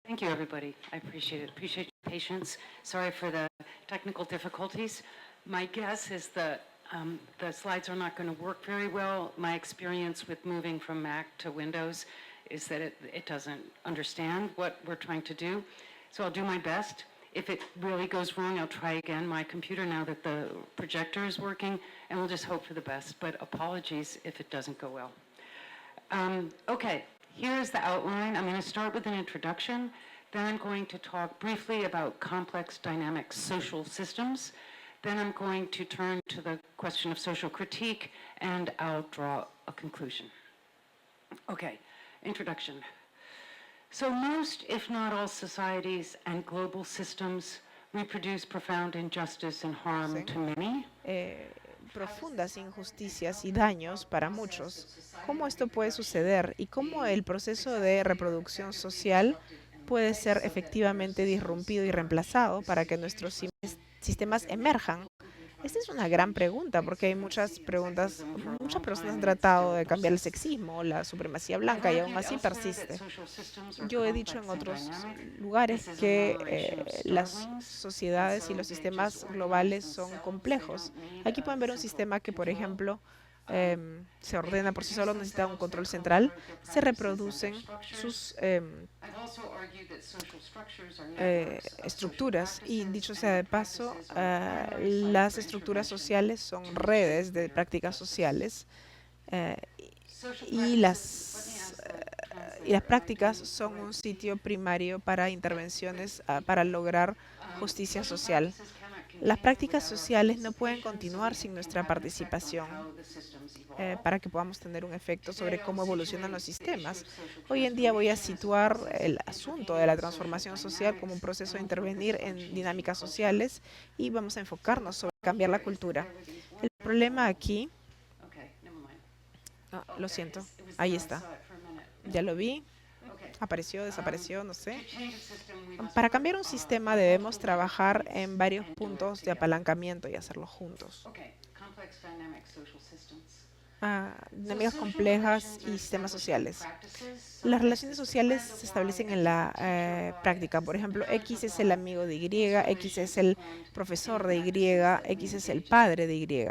Thank you, everybody. I appreciate it. Appreciate your patience. Sorry for the technical difficulties. My guess is that the slides are not going to work very well. My experience with moving from Mac to Windows is that it doesn't understand what we're trying to do. So I'll do my best. If it really goes wrong, I'll try again my computer now that the projector is working, and we'll just hope for the best. But apologies if it doesn't go well. Okay, here's the outline. I'm going to start with an introduction. Then I'm going to talk briefly about complex dynamic social systems. Then I'm going to turn to the question of social critique, and I'll draw a conclusion. Okay, introduction. So most, if not all, societies and global systems reproduce profound injustice and harm to many. Profundas injusticias y daños para muchos. ¿Cómo esto puede suceder y cómo el proceso de reproducción social puede ser efectivamente disrumpido y reemplazado para que nuestros sistemas emerjan? Esta es una gran pregunta porque hay muchas personas han tratado de cambiar el sexismo, la supremacía blanca y aún así persiste. Yo he dicho en otros lugares que las sociedades y los sistemas globales son complejos. Aquí pueden ver un sistema que, por ejemplo, se ordena por sí solo, necesita un control central, se reproducen sus estructuras y, dicho sea de paso, las estructuras sociales son redes de prácticas sociales y las prácticas son un sitio primario para intervenciones para lograr justicia social. Las prácticas sociales no pueden continuar sin nuestra participación para que podamos tener un efecto sobre cómo evolucionan los sistemas. Hoy en día voy a situar el asunto de la transformación social como un proceso de intervenir en dinámicas sociales y vamos a enfocarnos sobre cambiar la cultura. El problema aquí... lo siento, ahí está. Ya lo vi. Apareció, desapareció, no sé. Para cambiar un sistema debemos trabajar en varios puntos de apalancamiento y hacerlo juntos. Dinámicas complejas y sistemas sociales. Las relaciones sociales se establecen en la práctica. Por ejemplo, X es el amigo de Y, X es el profesor de Y, X es el padre de Y.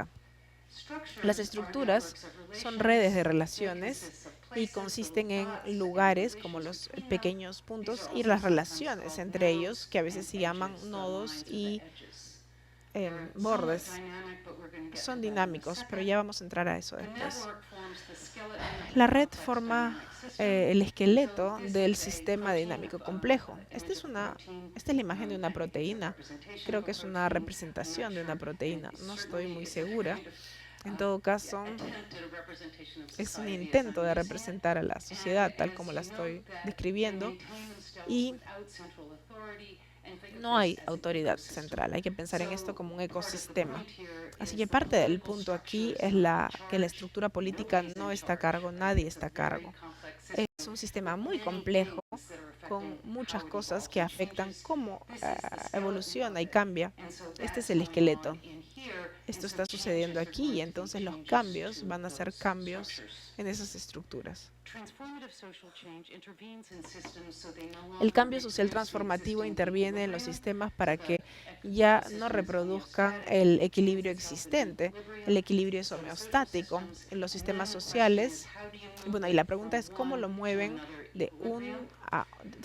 Las estructuras son redes de relaciones y consisten en lugares como los pequeños puntos y las relaciones entre ellos, que a veces se llaman nodos y bordes. Son dinámicos, pero ya vamos a entrar a eso después. La red forma el esqueleto del sistema dinámico complejo. Esta es la imagen de una proteína. Creo que es una representación de una proteína. No estoy muy segura. En todo caso, es un intento de representar a la sociedad tal como la estoy describiendo y no hay autoridad central. Hay que pensar en esto como un ecosistema. Así que parte del punto aquí es que la estructura política no está a cargo, nadie está a cargo. Es un sistema muy complejo con muchas cosas que afectan cómo evoluciona y cambia. Este es el esqueleto. Esto está sucediendo aquí y entonces los cambios van a ser cambios en esas estructuras. El cambio social transformativo interviene en los sistemas para que ya no reproduzcan el equilibrio existente. El equilibrio es homeostático en los sistemas sociales. Bueno, y la pregunta es cómo lo mueven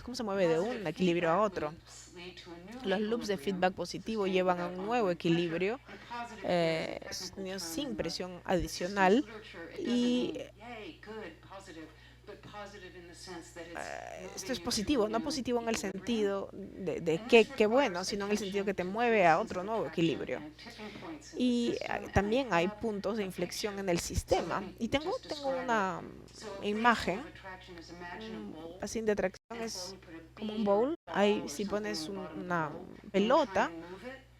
cómo se mueve de un equilibrio a otro. Los loops de feedback positivo llevan a un nuevo equilibrio sin presión adicional y esto es positivo, no positivo en el sentido de qué bueno, sino en el sentido que te mueve a otro nuevo equilibrio. Y también hay puntos de inflexión en el sistema. Y tengo una imagen, así de atracción, es como un bowl. Ahí si pones una pelota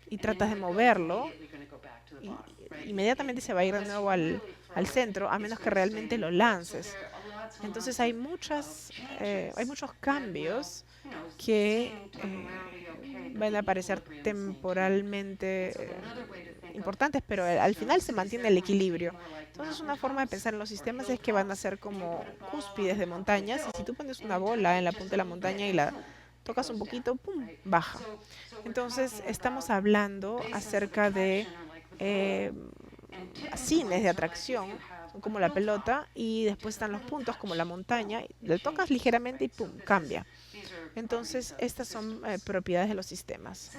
y tratas de moverlo, inmediatamente se va a ir de nuevo al centro, a menos que realmente lo lances. Entonces hay muchos cambios que van a parecer temporalmente importantes, pero al final se mantiene el equilibrio. Entonces una forma de pensar en los sistemas es que van a ser como cúspides de montañas, y si tú pones una bola en la punta de la montaña y tocas un poquito, pum, baja. Entonces, estamos hablando acerca de eh, cines de atracción, son como la pelota, y después están los puntos como la montaña, y le tocas ligeramente y pum, cambia. Entonces, estas son propiedades de los sistemas.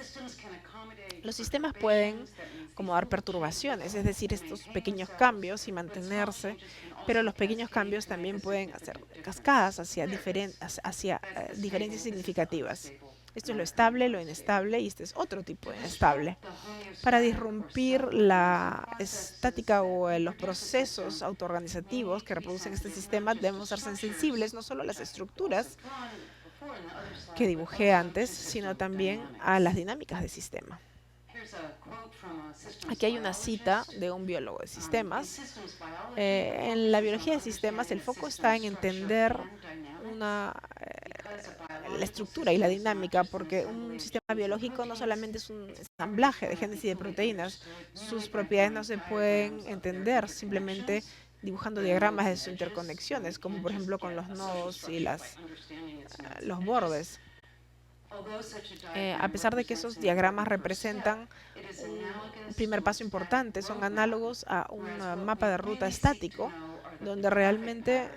Los sistemas pueden como dar perturbaciones, es decir, estos pequeños cambios y mantenerse, pero los pequeños cambios también pueden hacer cascadas hacia diferencias significativas. Esto es lo estable, lo inestable y este es otro tipo de inestable. Para disrumpir la estática o los procesos autoorganizativos que reproducen este sistema, debemos ser sensibles no solo a las estructuras que dibujé antes, sino también a las dinámicas del sistema. Aquí hay una cita de un biólogo de sistemas. En la biología de sistemas, el foco está en entender una, la estructura y la dinámica, porque un sistema biológico no solamente es un ensamblaje de genes y de proteínas, sus propiedades no se pueden entender simplemente dibujando diagramas de sus interconexiones, como por ejemplo con los nodos y los bordes. A pesar de que esos diagramas representan un primer paso importante, son análogos a un mapa de ruta estático, donde realmente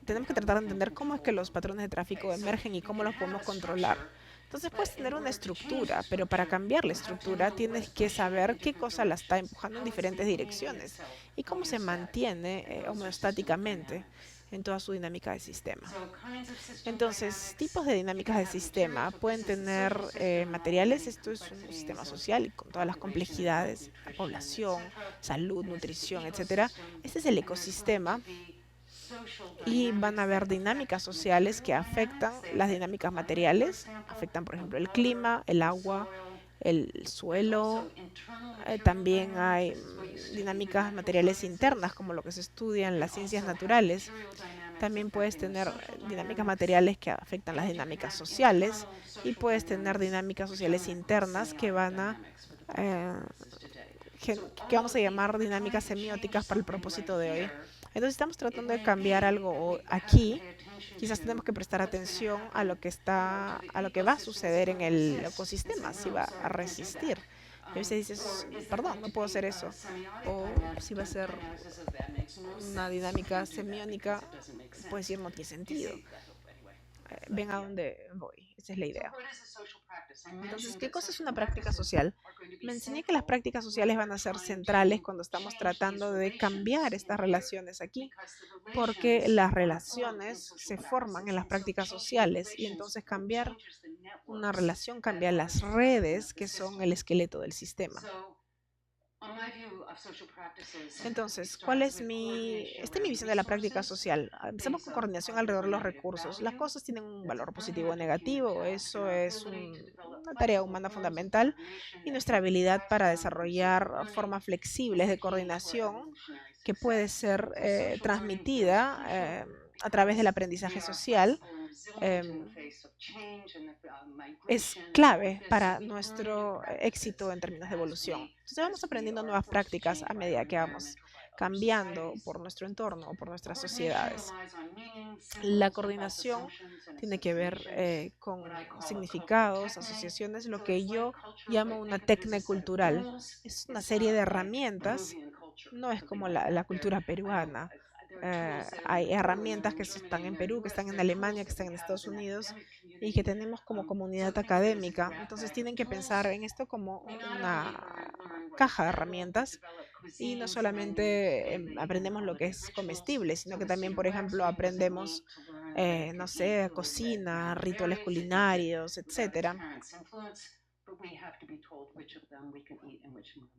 tenemos que tratar de entender cómo es que los patrones de tráfico emergen y cómo los podemos controlar. Entonces puedes tener una estructura, pero para cambiar la estructura tienes que saber qué cosa la está empujando en diferentes direcciones y cómo se mantiene homeostáticamente en toda su dinámica de sistema. Entonces, tipos de dinámicas de sistema pueden tener materiales, esto es un sistema social y con todas las complejidades, la población, salud, nutrición, etcétera. Este es el ecosistema y van a haber dinámicas sociales que afectan las dinámicas materiales, afectan por ejemplo el clima, el agua, el suelo. También hay dinámicas materiales internas como lo que se estudia en las ciencias naturales. También puedes tener dinámicas materiales que afectan las dinámicas sociales y puedes tener dinámicas sociales internas que van a eh, que vamos a llamar dinámicas semióticas para el propósito de hoy. Entonces estamos tratando de cambiar algo aquí. Quizás tenemos que prestar atención a lo que a lo que va a suceder en el ecosistema, si va a resistir. Y a veces dices, perdón, no puedo hacer eso. O si va a ser una dinámica semiónica, puedes decir, no tiene sentido. Ven a dónde voy. Esa es la idea. Entonces, ¿qué cosa es una práctica social? Me enseñé que las prácticas sociales van a ser centrales cuando estamos tratando de cambiar estas relaciones aquí, porque las relaciones se forman en las prácticas sociales y entonces cambiar una relación cambia las redes que son el esqueleto del sistema. Entonces, esta es mi visión de la práctica social. Empezamos con coordinación alrededor de los recursos. Las cosas tienen un valor positivo o negativo. Eso es una tarea humana fundamental y nuestra habilidad para desarrollar formas flexibles de coordinación que puede ser transmitida a través del aprendizaje social em, es clave para nuestro éxito en términos de evolución. Entonces vamos aprendiendo nuevas prácticas a medida que vamos cambiando por nuestro entorno o por nuestras sociedades. La coordinación tiene que ver con significados, asociaciones, lo que yo llamo una tecnecultural. Es una serie de herramientas, no es como la cultura peruana. Hay herramientas que están en Perú, que están en Alemania, que están en Estados Unidos y que tenemos como comunidad académica. Entonces tienen que pensar en esto como una caja de herramientas y no solamente aprendemos lo que es comestible, sino que también, por ejemplo, aprendemos, no sé, cocina, rituales culinarios, etcétera.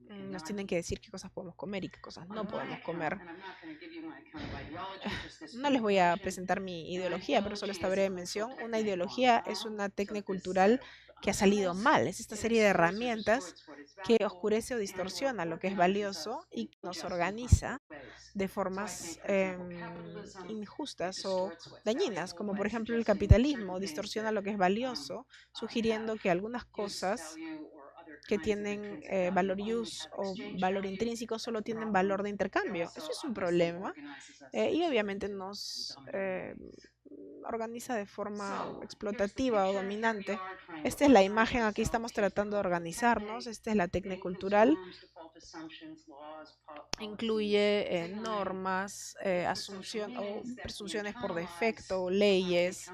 Nos tienen que decir qué cosas podemos comer y qué cosas no podemos comer. No les voy a presentar mi ideología, pero solo esta breve mención. Una ideología es una técnica cultural que ha salido mal. Es esta serie de herramientas que oscurece o distorsiona lo que es valioso y nos organiza de formas injustas o dañinas, como por ejemplo el capitalismo distorsiona lo que es valioso, sugiriendo que algunas cosas que tienen valor use o valor intrínseco solo tienen valor de intercambio. Eso es un problema y obviamente nos organiza de forma explotativa o dominante. Esta es la imagen, aquí estamos tratando de organizarnos, esta es la tecnicultural. Incluye normas, asunción o presunciones por defecto, leyes,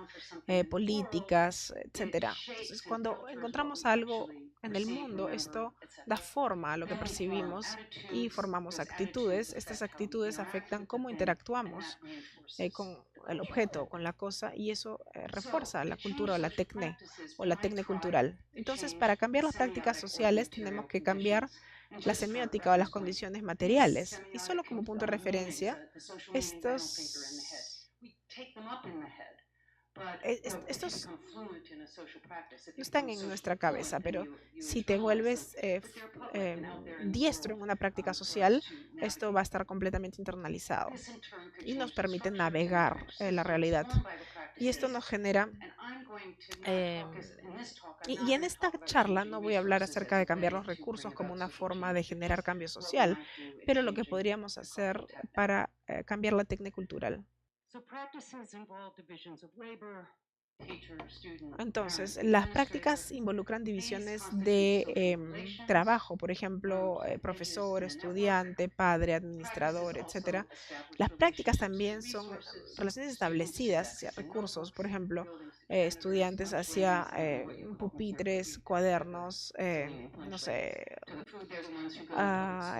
políticas, etcétera. Entonces, cuando encontramos algo en el mundo, esto da forma a lo que percibimos y formamos actitudes. Estas actitudes afectan cómo interactuamos con el objeto, con la cosa, y eso refuerza la cultura o la tecnicultural. Entonces, para cambiar las prácticas sociales, tenemos que cambiar la semiótica o las condiciones materiales. Y solo como punto de referencia, estos no están en nuestra cabeza, pero si te vuelves diestro en una práctica social, esto va a estar completamente internalizado y nos permite navegar la realidad. Y esto nos genera y en esta charla no voy a hablar acerca de cambiar los recursos como una forma de generar cambio social, pero lo que podríamos hacer para cambiar la tecnicultural. Entonces, las prácticas involucran divisiones de trabajo, por ejemplo, profesor, estudiante, padre, administrador, etcétera. Las prácticas también son relaciones establecidas hacia recursos, por ejemplo, estudiantes hacia pupitres, cuadernos, no sé,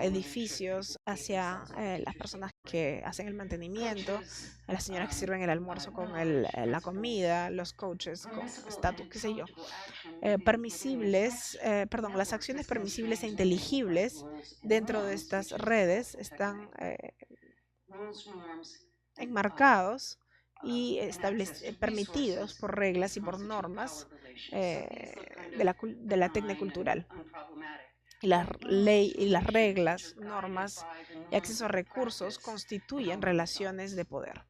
edificios, hacia las personas que hacen el mantenimiento, a las señoras que sirven el almuerzo con la comida, los coaches con estatus, qué sé yo. Perdón, las acciones permisibles e inteligibles dentro de estas redes están enmarcados y permitidos por reglas y por normas de la tecnicultural. Y las reglas, normas y acceso a recursos constituyen relaciones de poder.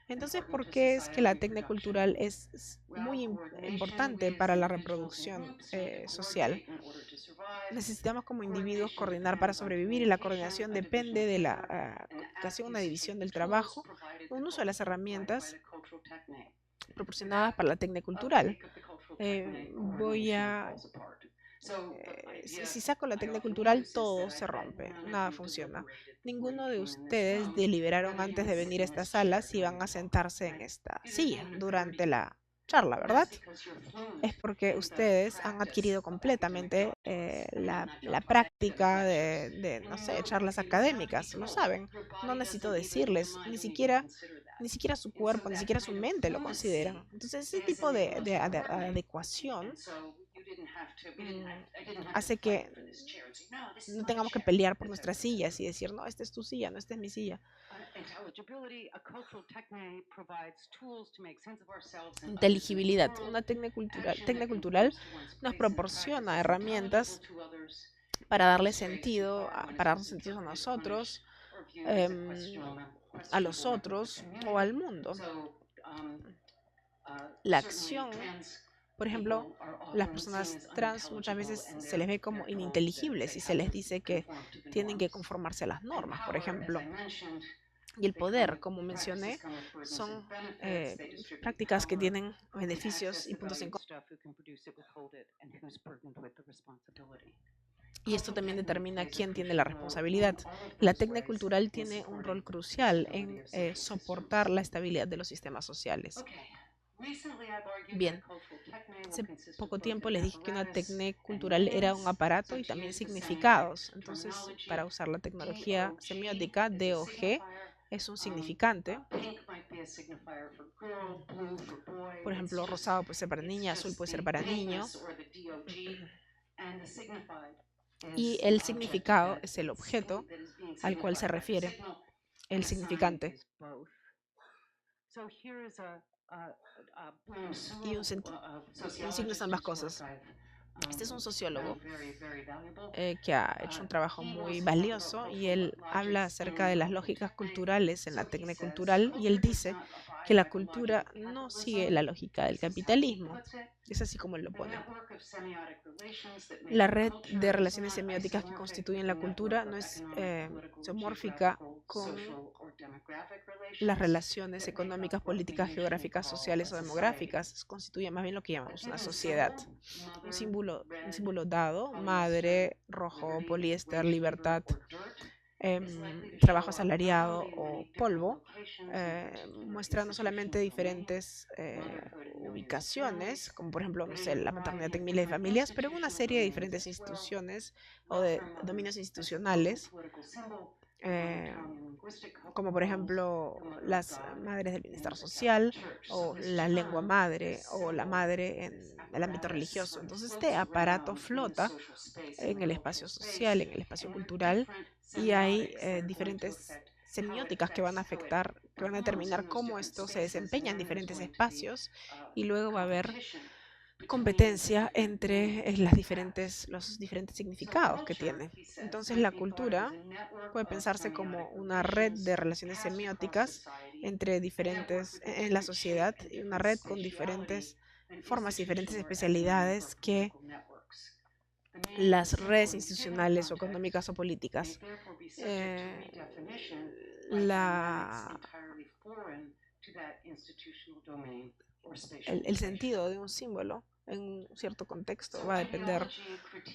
Entonces, ¿por qué es que la tecnicultural es muy importante para la reproducción social? Necesitamos como individuos coordinar para sobrevivir y la coordinación depende de la casi una división del trabajo, un uso de las herramientas proporcionadas para la tecnicultural. Si saco la tecnicultural, todo se rompe, nada funciona. Ninguno de ustedes deliberaron antes de venir a esta sala si van a sentarse en esta silla durante la charla, ¿verdad? Es porque ustedes han adquirido completamente la práctica no sé, charlas académicas, lo saben. No necesito decirles, ni siquiera su cuerpo, ni siquiera su mente lo consideran. Entonces, ese tipo de adecuación hace que no tengamos que pelear por nuestras sillas y decir, no, esta es tu silla, no, esta es mi silla. Inteligibilidad. Una tecnicultural nos proporciona herramientas para darle sentido, para darnos sentido a nosotros, a los otros o al mundo. La acción, por ejemplo, las personas trans muchas veces se les ve como ininteligibles y se les dice que tienen que conformarse a las normas, por ejemplo. Y el poder, como mencioné, son prácticas que tienen beneficios y puntos en contra. Y esto también determina quién tiene la responsabilidad. La tecnicultural tiene un rol crucial en soportar la estabilidad de los sistemas sociales. Bien, hace poco tiempo les dije que una tecnicultural era un aparato y también significados. Entonces, para usar la tecnología semiótica, D o G es un significante. Por ejemplo, rosado puede ser para niña, azul puede ser para niño. Y el significado es el objeto al cual se refiere el significante. Y un signo es ambas cosas. Este es un sociólogo que ha hecho un trabajo muy valioso y él habla acerca de las lógicas culturales en la tecnicultural y él dice que la cultura no sigue la lógica del capitalismo. Es así como él lo pone. La red de relaciones semióticas que constituyen la cultura no es zoomórfica con las relaciones económicas, políticas, geográficas, sociales o demográficas. Constituye más bien lo que llamamos una sociedad. Un símbolo dado, madre, rojo, poliéster, libertad, trabajo asalariado o polvo, muestra no solamente diferentes ubicaciones, como por ejemplo, no sé, la maternidad en miles de familias, pero en una serie de diferentes instituciones o de dominios institucionales, eh, como por ejemplo las madres del bienestar social o la lengua madre o la madre en el ámbito religioso. Entonces este aparato flota en el espacio social, en el espacio cultural, y hay diferentes semióticas que van a afectar, que van a determinar cómo esto se desempeña en diferentes espacios, y luego va a haber competencia entre los diferentes significados que tiene. Entonces la cultura puede pensarse como una red de relaciones semióticas entre diferentes en la sociedad, y una red con diferentes formas y diferentes especialidades que las redes institucionales o económicas o políticas. Eh, la, el sentido de un símbolo en un cierto contexto va a depender.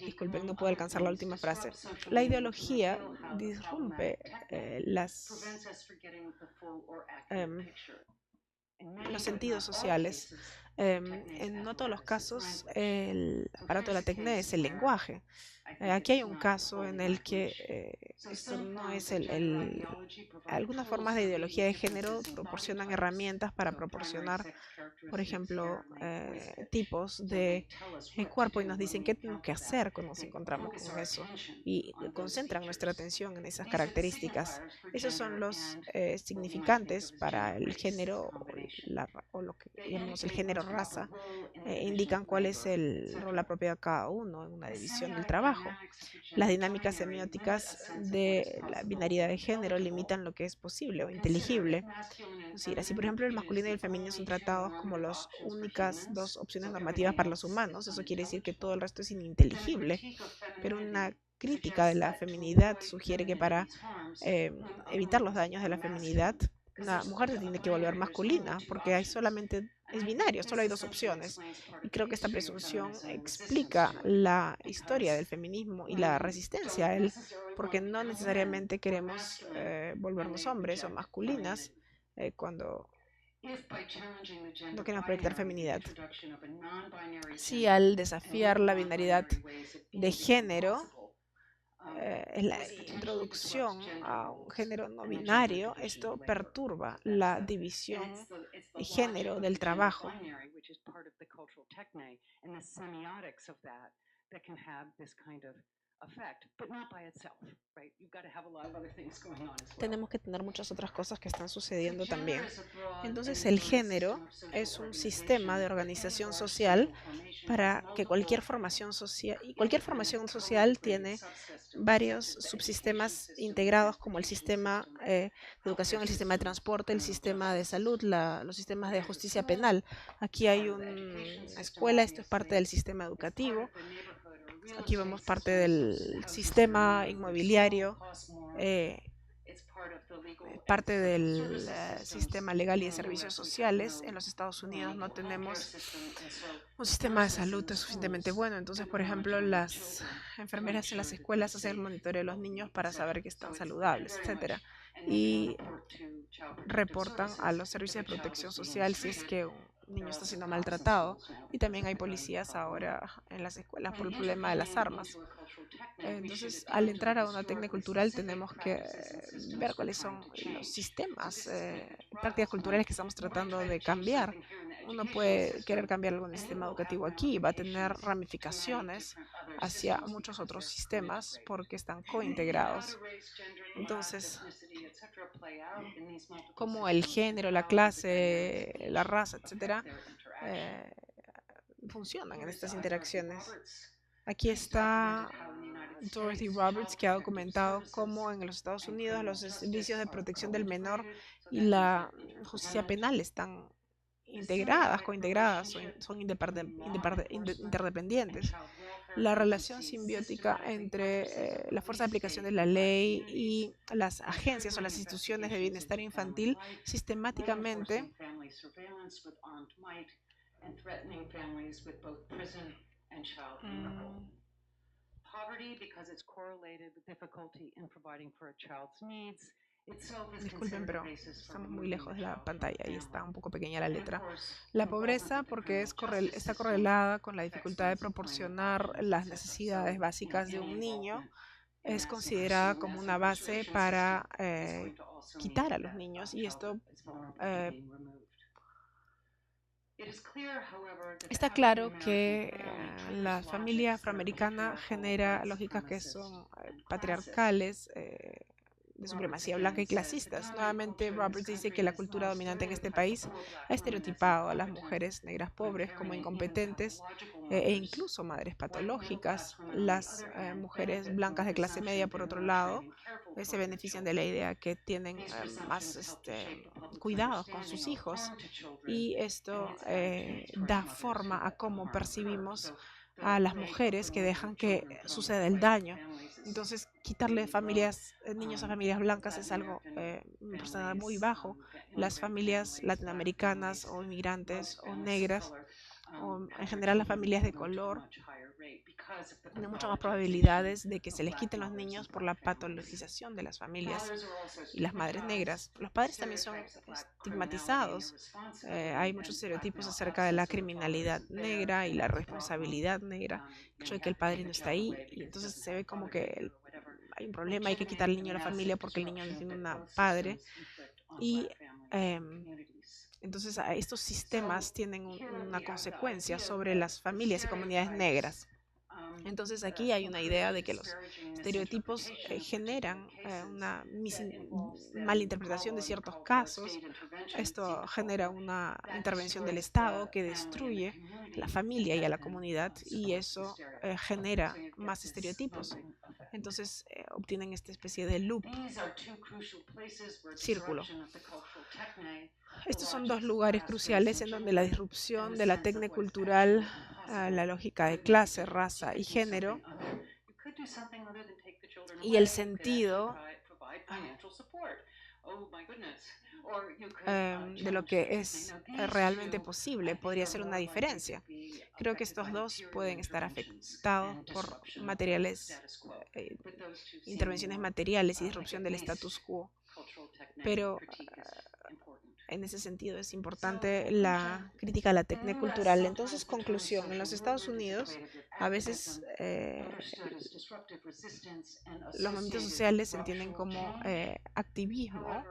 Disculpen, no puedo alcanzar la última frase. La ideología disrumpe em, los sentidos sociales. En no todos los casos, el aparato de la tecné es el lenguaje. Aquí hay un caso en el que esto no es algunas formas de ideología de género proporcionan herramientas para proporcionar, por ejemplo, tipos de cuerpo, y nos dicen qué tenemos que hacer cuando nos encontramos con eso, y concentran nuestra atención en esas características. Esos son los significantes para el género o lo que llamamos el género raza. Indican cuál es el rol apropiado de cada uno en una división del trabajo. Las dinámicas semióticas de la binaridad de género limitan lo que es posible o inteligible. Es decir, así por ejemplo el masculino y el femenino son tratados como las únicas dos opciones normativas para los humanos, eso quiere decir que todo el resto es ininteligible. Pero una crítica de la feminidad sugiere que para eh, evitar los daños de la feminidad, una mujer se tiene que volver masculina, porque es binario, solo hay dos opciones. Y creo que esta presunción explica la historia del feminismo y la resistencia a él, porque no necesariamente queremos volvernos hombres o masculinas cuando no queremos proyectar feminidad. Si al desafiar la binaridad de género, la introducción a un género no binario, esto perturba la división de género del trabajo. Tenemos que tener muchas otras cosas que están sucediendo también. Entonces, el género es un sistema de organización social para que cualquier formación social, y cualquier formación social tiene varios subsistemas integrados, como el sistema de educación, el sistema de transporte, el sistema de salud, los sistemas de justicia penal. Aquí hay una escuela, esto es parte del sistema educativo. Aquí vemos parte del sistema inmobiliario, parte del sistema legal y de servicios sociales. En los Estados Unidos no tenemos un sistema de salud suficientemente bueno. Entonces, por ejemplo, las enfermeras en las escuelas hacen el monitoreo de los niños para saber que están saludables, etcétera, y reportan a los servicios de protección social si es que un niño está siendo maltratado. Y también hay policías ahora en las escuelas por el problema de las armas. Entonces, al entrar a una técnica cultural, tenemos que ver cuáles son los sistemas, prácticas culturales que estamos tratando de cambiar. Uno puede querer cambiar algún sistema educativo aquí, va a tener ramificaciones hacia muchos otros sistemas porque están cointegrados. Entonces, como el género, la clase, la raza, etcétera, eh, funcionan en estas interacciones. Aquí está Dorothy Roberts, que ha documentado cómo en los Estados Unidos los servicios de protección del menor y la justicia penal están integradas, cointegradas, son interdependientes. la relación simbiótica entre la fuerza de aplicación de la ley y las agencias o las instituciones de bienestar infantil sistemáticamente Poverty, because it's correlated with difficulty in providing for a child's needs, itself is disculpen, considered a pero basis for estamos muy removing lejos the de la child from pantalla the y está family. un poco pequeña la And of letra. course, La involvement pobreza, with the porque criminal justice está system correlada con la affects dificultad de means of employment proporcionar options, las etc. necesidades So, básicas de any un niño, involvement in es that considerada system, como as una base incarceration para system, is going to also mean quitar a los that niños, a y child esto is vulnerable to eh, being removed. It is clear, however, that the está claro African-American que family triggers la familia logics that are afroamericana patriarchal, genera white lógicas que supremacist, son and classist. patriarcales, de Roberts supremacía blanca again y says the clasistas. dominant Nuevamente, culture in this Roberts dice country que la has cultura long dominante en este stereotyped país poor black ha women as estereotipado a las incompetent, mujeres negras pobres como uncaring, even incompetentes pathological e mothers. incluso madres White patológicas. middle-class women, on the Las other hand, mujeres benefit from blancas the de clase media, presumption por they're otro more lado, trained and careful se toward their benefician de la children. idea que tienen These más presumptions help to shape the public's cuidados con sus understanding of hijos, harm to children y and esto its attitudes towards da mothers forma who a let the cómo harm occur. percibimos So a las the rate of mujeres que removing dejan que children from suceda el white daño. families is Entonces, quitarle really low. niños a familias blancas es Latin algo American un porcentaje muy families, bajo. Las immigrant familias families, black latinoamericanas families, o inmigrantes most o families of negras, color, o en have general las routinely familias de moved to a color, much higher rate because of the tienen muchas más pathologization probabilidades de que of se les black quiten los mothers niños and por black la families. patologización de las familias Fathers are also y las madres stigmatized. negras. Los padres también son Stereotypes of black criminality and estigmatizados. Hay irresponsibility muchos and black estereotipos male acerca de la absence of the criminalidad fathers there, negra y and la that's a problem. responsabilidad negra, el hecho You de que el have to padre take no a está child ahí, away y because it entonces doesn't se have ve a como father que figure or whatever. hay un problema, hay que quitar al Legitimate niño and a la familia massive porque el niño no disruption tiene that una both padre. systems inflict on Y black families and communities. entonces estos sistemas tienen Here una we have the consecuencia idea sobre that las the familias y comunidades negras. Entonces aquí hay una idea de que los estereotipos generan una malinterpretación de ciertos casos. Esto genera una intervención del Estado que destruye a la familia y a la comunidad, y eso genera más estereotipos. Entonces obtienen esta especie de loop, círculo. Estos son dos lugares cruciales en donde la disrupción de la técnica cultural, la lógica de clase, raza y género, y el sentido de lo que es realmente posible podría ser una diferencia. Creo que estos dos pueden estar afectados por materiales, intervenciones materiales y disrupción del status quo, pero en ese sentido es importante la crítica a la técnica cultural. Entonces, conclusión, en los Estados Unidos a veces los movimientos sociales se entienden como activismo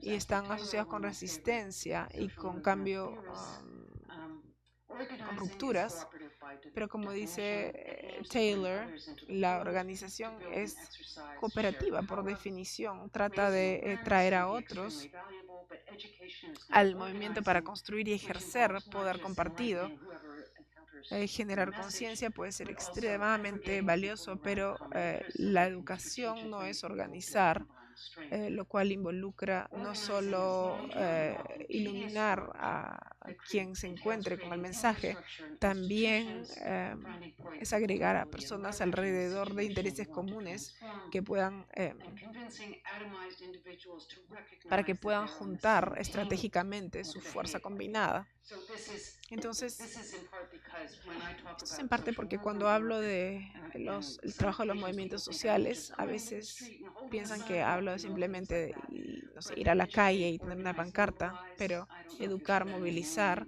y están asociados con resistencia y con cambio, con rupturas, pero como dice Taylor, la organización es cooperativa por definición, trata de traer a otros al movimiento para construir y ejercer poder compartido. Generar conciencia puede ser extremadamente valioso, pero la educación no es organizar, lo cual involucra no solo iluminar a quien se encuentre con el mensaje, también es agregar a personas alrededor de intereses comunes que puedan, para que puedan juntar estratégicamente su fuerza combinada. Entonces, esto es en parte porque cuando hablo de el trabajo de los movimientos sociales, a veces piensan que hablo simplemente de no sé, ir a la calle y tener una pancarta, pero educar, movilizar.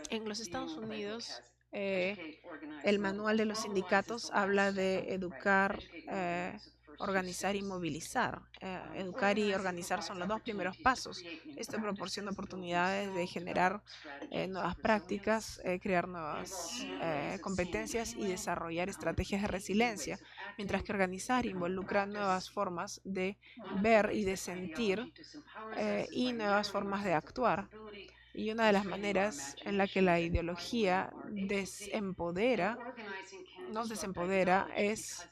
En los Estados Unidos, el manual de los sindicatos habla de educar, organizar y movilizar. Educar y organizar son los dos primeros pasos. Esto proporciona oportunidades de generar nuevas prácticas, crear nuevas competencias y desarrollar estrategias de resiliencia, mientras que organizar involucra nuevas formas de ver y de sentir y nuevas formas de actuar. Y una de las maneras en la que la ideología nos desempodera es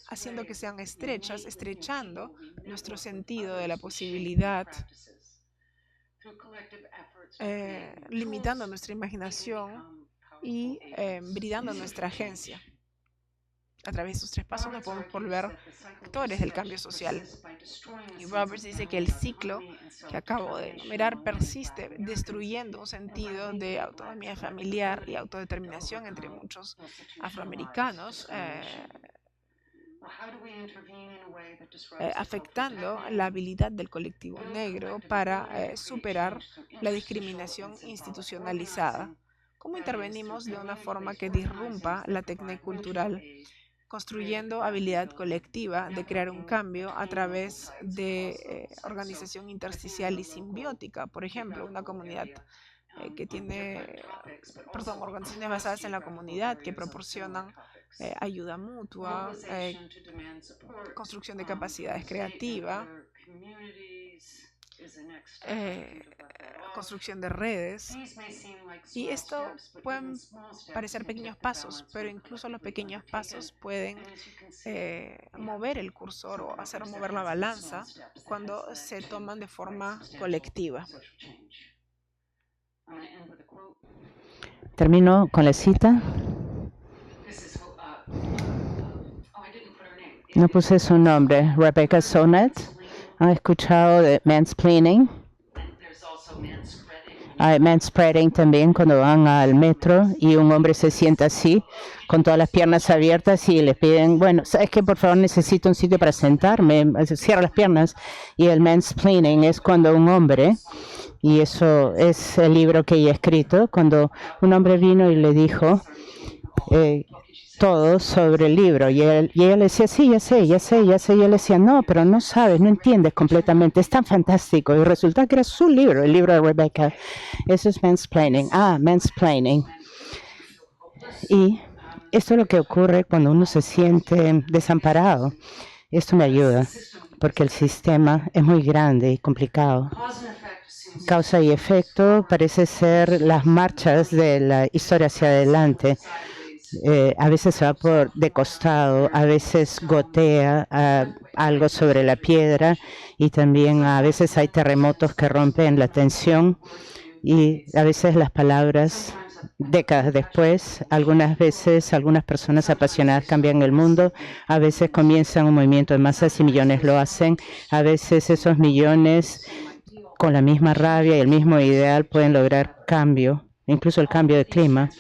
haciendo que sean estrechas, estrechando nuestro sentido de la posibilidad, limitando nuestra imaginación y brindando nuestra agencia. A través de estos 3 pasos nos podemos volver actores del cambio social. Y Roberts dice que el ciclo que acabo de enumerar persiste destruyendo un sentido de autonomía familiar y autodeterminación entre muchos afroamericanos, afectando la habilidad del colectivo negro para superar la discriminación institucionalizada. ¿Cómo intervenimos de una forma que disrumpa la técnica cultural, construyendo habilidad colectiva de crear un cambio a través de organización intersticial y simbiótica? Por ejemplo, una comunidad que tiene, organizaciones basadas en la comunidad que proporcionan ayuda mutua, construcción de capacidades creativas, construcción de redes. Y esto pueden parecer pequeños pasos, pero incluso los pequeños pasos pueden mover el cursor o hacer mover la balanza cuando se toman de forma colectiva. Termino con la cita. No puse su nombre. Rebecca Solnit. ¿Han escuchado de mansplaining? Hay manspreading también cuando van al metro y un hombre se sienta así, con todas las piernas abiertas y le piden, bueno, ¿sabes qué? Por favor, necesito un sitio para sentarme. Cierra las piernas. Y el mansplaining es cuando un hombre, y eso es el libro que ella ha escrito, cuando un hombre vino y le dijo todo sobre el libro. Y ella le decía, sí, ya sé. Y él le decía, no, pero no sabes, no entiendes completamente. Es tan fantástico. Y resulta que era su libro, el libro de Rebecca. Eso es mansplaining. Mansplaining. Y esto es lo que ocurre cuando uno se siente desamparado. Esto me ayuda, porque el sistema es muy grande y complicado. Causa y efecto parece ser las marchas de la historia hacia adelante. A veces se va de costado, a veces gotea algo sobre la piedra y también a veces hay terremotos que rompen la tensión y a veces las palabras, décadas después, algunas veces algunas personas apasionadas cambian el mundo, a veces comienzan un movimiento de masas y millones lo hacen, a veces esos millones con la misma rabia y el mismo ideal pueden lograr cambio, incluso el cambio de clima.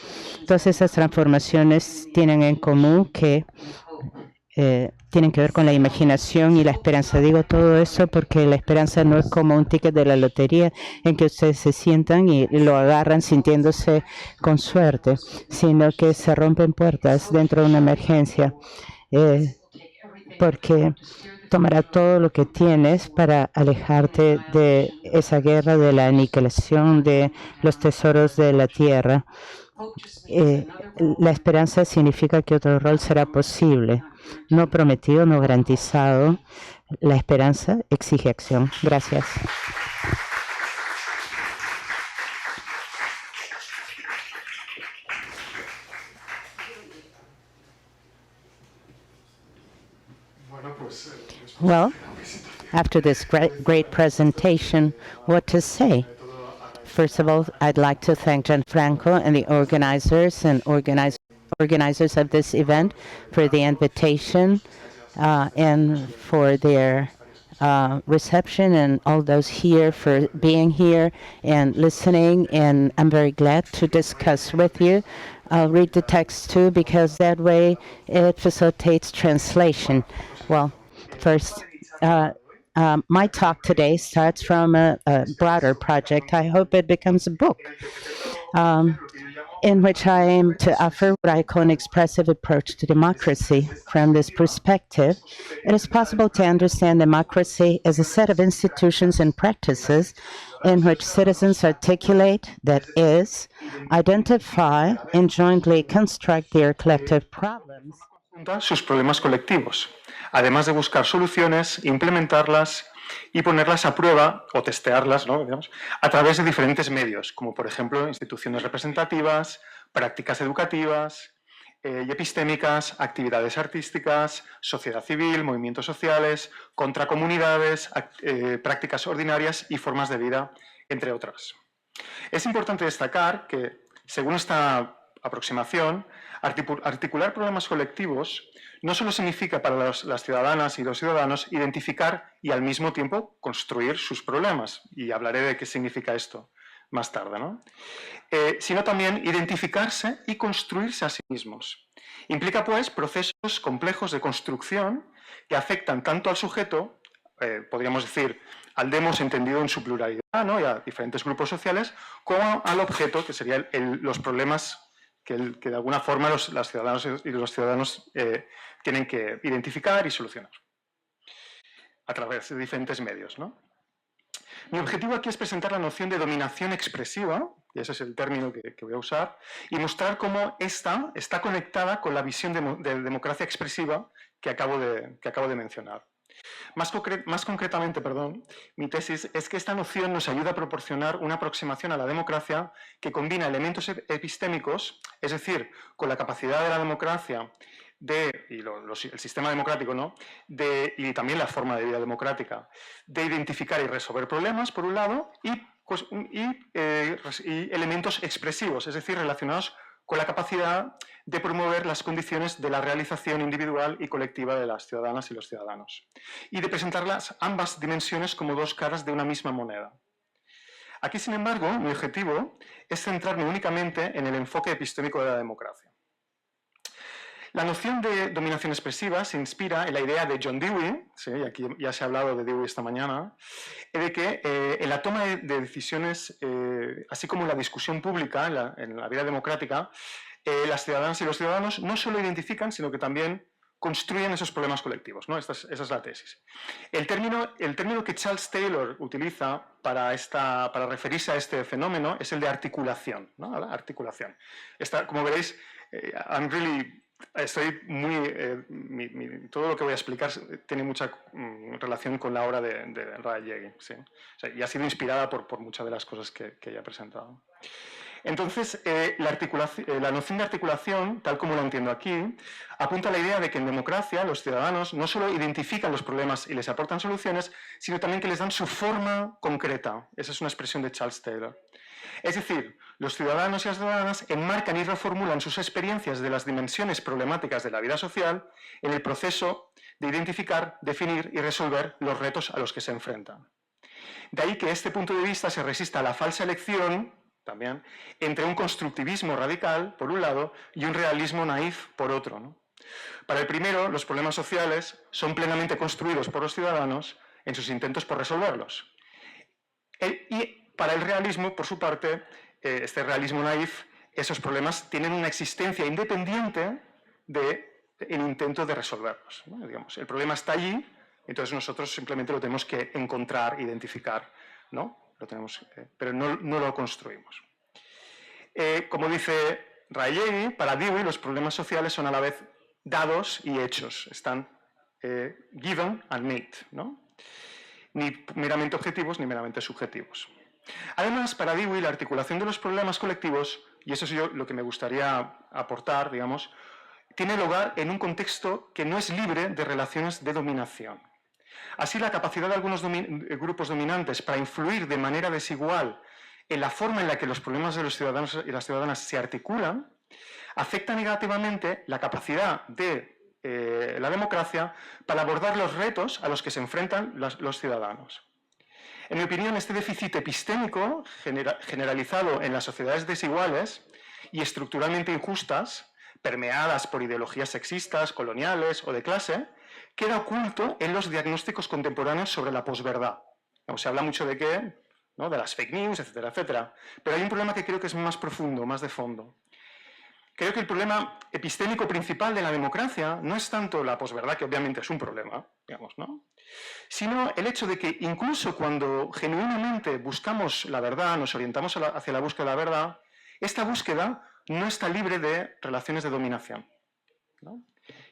Todas esas transformaciones tienen en común que tienen que ver con la imaginación y la esperanza. Digo todo eso porque la esperanza no es como un ticket de la lotería en que ustedes se sientan y lo agarran sintiéndose con suerte, sino que se rompen puertas dentro de una emergencia, porque tomará todo lo que tienes para alejarte de esa guerra, de la aniquilación de los tesoros de la tierra. La esperanza significa que otro rol será posible, no prometido, no garantizado. La esperanza exige acción. Gracias. Well, after this great presentation, what to say? First of all, I'd like to thank Gianfranco and the organizers and organizers of this event for the invitation and for their reception, and all those here for being here and listening. And I'm very glad to discuss with you. I'll read the text too, because that way it facilitates translation. Well, first, my talk today starts from a broader project. I hope it becomes a book in which I aim to offer what I call an expressive approach to democracy. From this perspective, it is possible to understand democracy as a set of institutions and practices in which citizens articulate, that is, identify, and jointly construct their collective problems. Sus problemas colectivos, además de buscar soluciones, implementarlas y ponerlas a prueba o testearlas, ¿no? Digamos, a través de diferentes medios, como por ejemplo instituciones representativas, prácticas educativas y epistémicas, actividades artísticas, sociedad civil, movimientos sociales, contracomunidades, prácticas ordinarias y formas de vida, entre otras. Es importante destacar que, según esta aproximación, articular problemas colectivos no solo significa para las ciudadanas y los ciudadanos identificar y al mismo tiempo construir sus problemas, y hablaré de qué significa esto más tarde, ¿no? Sino también identificarse y construirse a sí mismos. Implica, pues, procesos complejos de construcción que afectan tanto al sujeto, podríamos decir, al demos entendido en su pluralidad, ¿no? Y a diferentes grupos sociales, como al objeto, que serían los problemas que de alguna forma las ciudadanas y los ciudadanos tienen que identificar y solucionar a través de diferentes medios, ¿no? Mi objetivo aquí es presentar la noción de dominación expresiva, y ese es el término que voy a usar, y mostrar cómo esta está conectada con la visión de democracia expresiva que acabo de mencionar. Más concretamente, mi tesis es que esta noción nos ayuda a proporcionar una aproximación a la democracia que combina elementos epistémicos, es decir, con la capacidad de la democracia el sistema democrático, ¿no? Y también la forma de vida democrática, de identificar y resolver problemas, por un lado, y elementos expresivos, es decir, relacionados con la capacidad de promover las condiciones de la realización individual y colectiva de las ciudadanas y los ciudadanos, y de presentarlas ambas dimensiones como dos caras de una misma moneda. Aquí, sin embargo, mi objetivo es centrarme únicamente en el enfoque epistémico de la democracia. La noción de dominación expresiva se inspira en la idea de John Dewey, ¿sí? Y aquí ya se ha hablado de Dewey esta mañana, de que en la toma de decisiones, así como en la discusión pública, en la vida democrática, las ciudadanas y los ciudadanos no solo identifican, sino que también construyen esos problemas colectivos, ¿no? Esa es la tesis. El término que Charles Taylor utiliza para referirse a este fenómeno es el de articulación, ¿no? La articulación. Como veréis, estoy todo lo que voy a explicar tiene mucha relación con la obra de Raeyegui, ¿sí? O sea, y ha sido inspirada por muchas de las cosas que ya he presentado. Entonces, la noción de articulación, tal como la entiendo aquí, apunta a la idea de que en democracia los ciudadanos no solo identifican los problemas y les aportan soluciones, sino también que les dan su forma concreta. Esa es una expresión de Charles Taylor. Es decir, los ciudadanos y las ciudadanas enmarcan y reformulan sus experiencias de las dimensiones problemáticas de la vida social en el proceso de identificar, definir y resolver los retos a los que se enfrentan. De ahí que este punto de vista se resista a la falsa elección, también, entre un constructivismo radical, por un lado, y un realismo naif, por otro, ¿no? Para el primero, los problemas sociales son plenamente construidos por los ciudadanos en sus intentos por resolverlos. Y para el realismo, por su parte, este realismo naif, esos problemas tienen una existencia independiente del intento de resolverlos, ¿no? Digamos, el problema está allí, entonces nosotros simplemente lo tenemos que encontrar, identificar, ¿no? Pero no lo construimos. Como dice Raeyegui, para Dewey los problemas sociales son a la vez dados y hechos, están given and made, ¿no? Ni meramente objetivos ni meramente subjetivos. Además, para Dewey la articulación de los problemas colectivos, y eso es lo que me gustaría aportar, digamos, tiene lugar en un contexto que no es libre de relaciones de dominación. Así, la capacidad de algunos grupos dominantes para influir de manera desigual en la forma en la que los problemas de los ciudadanos y las ciudadanas se articulan, afecta negativamente la capacidad de la democracia para abordar los retos a los que se enfrentan los ciudadanos. En mi opinión, este déficit epistémico generalizado en las sociedades desiguales y estructuralmente injustas, permeadas por ideologías sexistas, coloniales o de clase, queda oculto en los diagnósticos contemporáneos sobre la posverdad. Se habla mucho de qué, ¿no? De las fake news, etcétera, etcétera. Pero hay un problema que creo que es más profundo, más de fondo. Creo que el problema epistémico principal de la democracia no es tanto la posverdad, que obviamente es un problema, digamos, ¿no? Sino el hecho de que incluso cuando genuinamente buscamos la verdad, nos orientamos hacia la búsqueda de la verdad, esta búsqueda no está libre de relaciones de dominación, ¿no?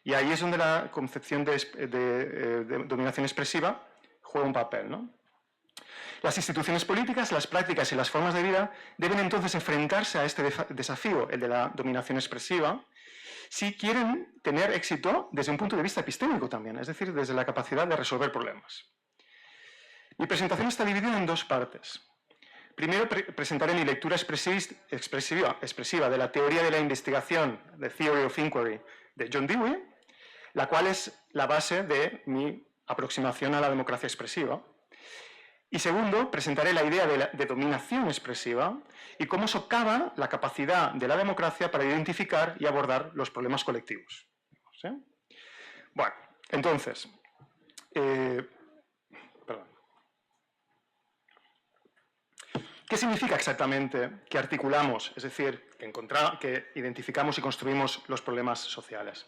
Y ahí es donde la concepción de dominación expresiva juega un papel, ¿no? Las instituciones políticas, las prácticas y las formas de vida deben entonces enfrentarse a este desafío, el de la dominación expresiva, si quieren tener éxito desde un punto de vista epistémico también, es decir, desde la capacidad de resolver problemas. Mi presentación está dividida en dos partes. Primero presentaré mi lectura expresiva de la teoría de la investigación, The Theory of Inquiry, de John Dewey, la cual es la base de mi aproximación a la democracia expresiva. Y segundo, presentaré la idea de dominación expresiva y cómo socava la capacidad de la democracia para identificar y abordar los problemas colectivos. ¿Sí? Bueno, entonces, perdón. ¿Qué significa exactamente que articulamos, es decir, que identificamos y construimos los problemas sociales?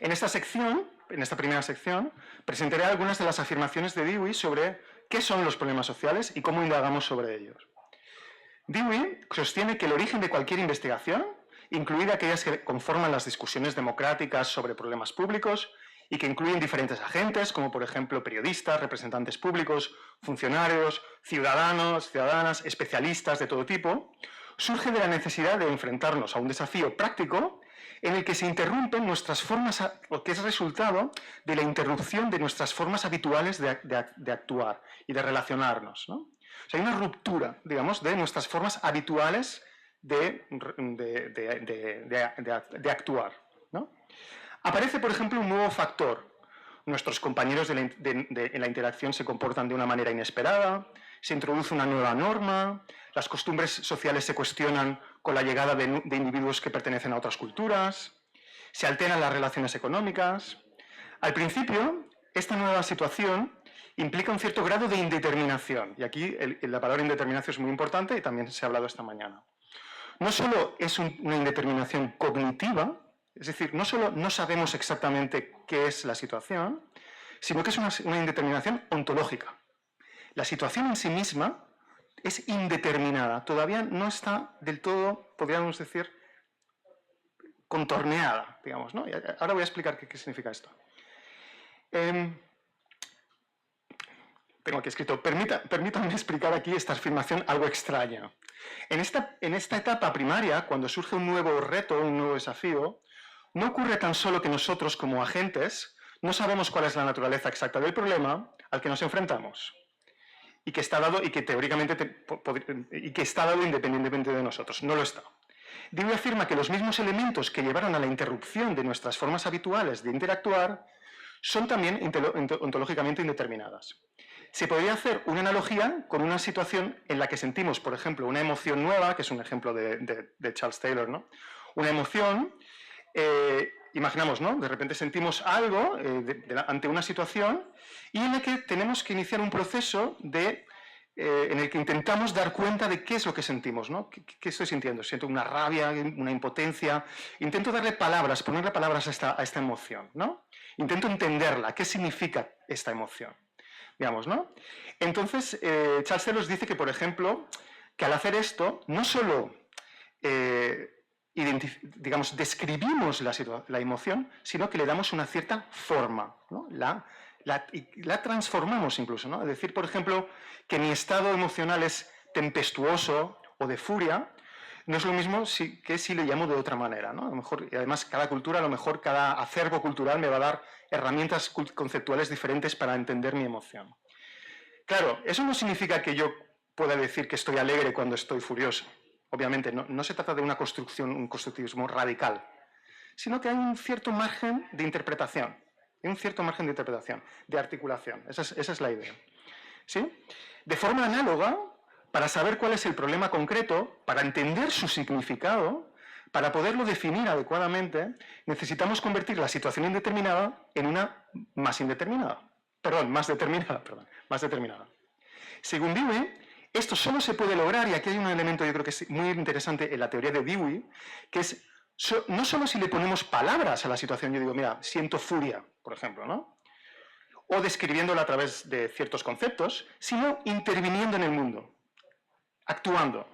En esta primera sección, presentaré algunas de las afirmaciones de Dewey sobre qué son los problemas sociales y cómo indagamos sobre ellos. Dewey sostiene que el origen de cualquier investigación, incluida aquellas que conforman las discusiones democráticas sobre problemas públicos y que incluyen diferentes agentes, como por ejemplo periodistas, representantes públicos, funcionarios, ciudadanos, ciudadanas, especialistas de todo tipo, surge de la necesidad de enfrentarnos a un desafío práctico en el que se interrumpen nuestras formas, o que es resultado de la interrupción de nuestras formas habituales de actuar y de relacionarnos, ¿no? O sea, hay una ruptura, digamos, de nuestras formas habituales de actuar, ¿no? Aparece, por ejemplo, un nuevo factor. Nuestros compañeros en la interacción se comportan de una manera inesperada, se introduce una nueva norma, las costumbres sociales se cuestionan con la llegada de individuos que pertenecen a otras culturas, se alteran las relaciones económicas. Al principio, esta nueva situación implica un cierto grado de indeterminación, y aquí la palabra indeterminación es muy importante y también se ha hablado esta mañana. No solo es una indeterminación cognitiva, es decir, no solo no sabemos exactamente qué es la situación, sino que es una indeterminación ontológica. La situación en sí misma es indeterminada, todavía no está del todo, podríamos decir, contorneada, digamos, ¿no? Y ahora voy a explicar qué significa esto. Tengo aquí escrito, permítanme explicar aquí esta afirmación algo extraña. En esta etapa primaria, cuando surge un nuevo reto, un nuevo desafío, no ocurre tan solo que nosotros, como agentes, no sabemos cuál es la naturaleza exacta del problema al que nos enfrentamos y que está dado, y que teóricamente está dado independientemente de nosotros. No lo está. Dewey afirma que los mismos elementos que llevaron a la interrupción de nuestras formas habituales de interactuar son también ontológicamente indeterminadas. Se podría hacer una analogía con una situación en la que sentimos, por ejemplo, una emoción nueva, que es un ejemplo de Charles Taylor, ¿no? Una emoción, imaginamos, ¿no? De repente sentimos algo ante una situación y en la que tenemos que iniciar un proceso en el que intentamos dar cuenta de qué es lo que sentimos, ¿no? ¿Qué estoy sintiendo? Siento una rabia, una impotencia. Intento darle palabras, ponerle palabras a esta emoción, ¿no? Intento entenderla, qué significa esta emoción, digamos, ¿no? Entonces, Charles Taylor dice que, por ejemplo, que al hacer esto, no solo digamos, describimos la emoción, sino que le damos una cierta forma, ¿no? La transformamos incluso, ¿no? Es decir, por ejemplo, que mi estado emocional es tempestuoso o de furia, no es lo mismo que si le llamo de otra manera, ¿no? A lo mejor, y además, cada cultura, a lo mejor cada acervo cultural me va a dar herramientas conceptuales diferentes para entender mi emoción. Claro, eso no significa que yo pueda decir que estoy alegre cuando estoy furioso. Obviamente, no se trata de una construcción, un constructivismo radical, sino que hay un cierto margen de interpretación. Hay un cierto margen de interpretación, de articulación. Esa es la idea. ¿Sí? De forma análoga, para saber cuál es el problema concreto, para entender su significado, para poderlo definir adecuadamente, necesitamos convertir la situación indeterminada en una más determinada. Según Dewey, esto solo se puede lograr, y aquí hay un elemento yo creo que es muy interesante en la teoría de Dewey, que es no solo si le ponemos palabras a la situación, yo digo, mira, siento furia, por ejemplo, ¿no? O describiéndola a través de ciertos conceptos, sino interviniendo en el mundo, actuando,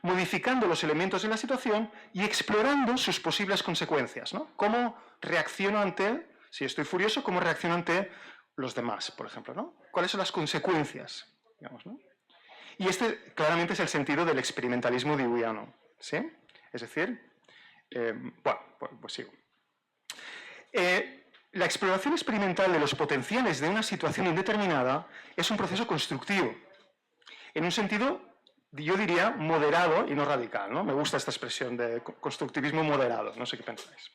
modificando los elementos de la situación y explorando sus posibles consecuencias, ¿no? ¿Cómo reacciono si estoy furioso, cómo reacciono ante los demás, por ejemplo, ¿no? ¿Cuáles son las consecuencias, digamos, ¿no? Y este claramente es el sentido del experimentalismo deweyano, ¿sí? Es decir, bueno, pues sigo. La exploración experimental de los potenciales de una situación indeterminada es un proceso constructivo. en un sentido, yo diría, moderado y no radical, ¿no? Me gusta esta expresión de constructivismo moderado, no sé qué pensáis.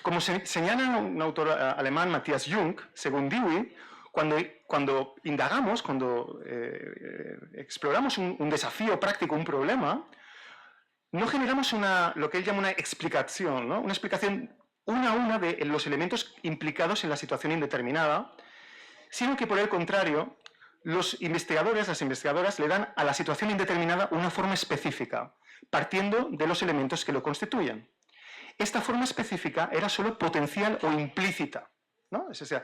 Como señala un autor alemán, Matthias Jung, según Dewey, cuando indagamos, cuando exploramos un desafío práctico, un problema, no generamos lo que él llama una explicación, ¿no? Una explicación una a una de los elementos implicados en la situación indeterminada, sino que por el contrario, los investigadores, las investigadoras, le dan a la situación indeterminada una forma específica, partiendo de los elementos que lo constituyen. Esta forma específica era solo potencial o implícita, ¿no? Es decir,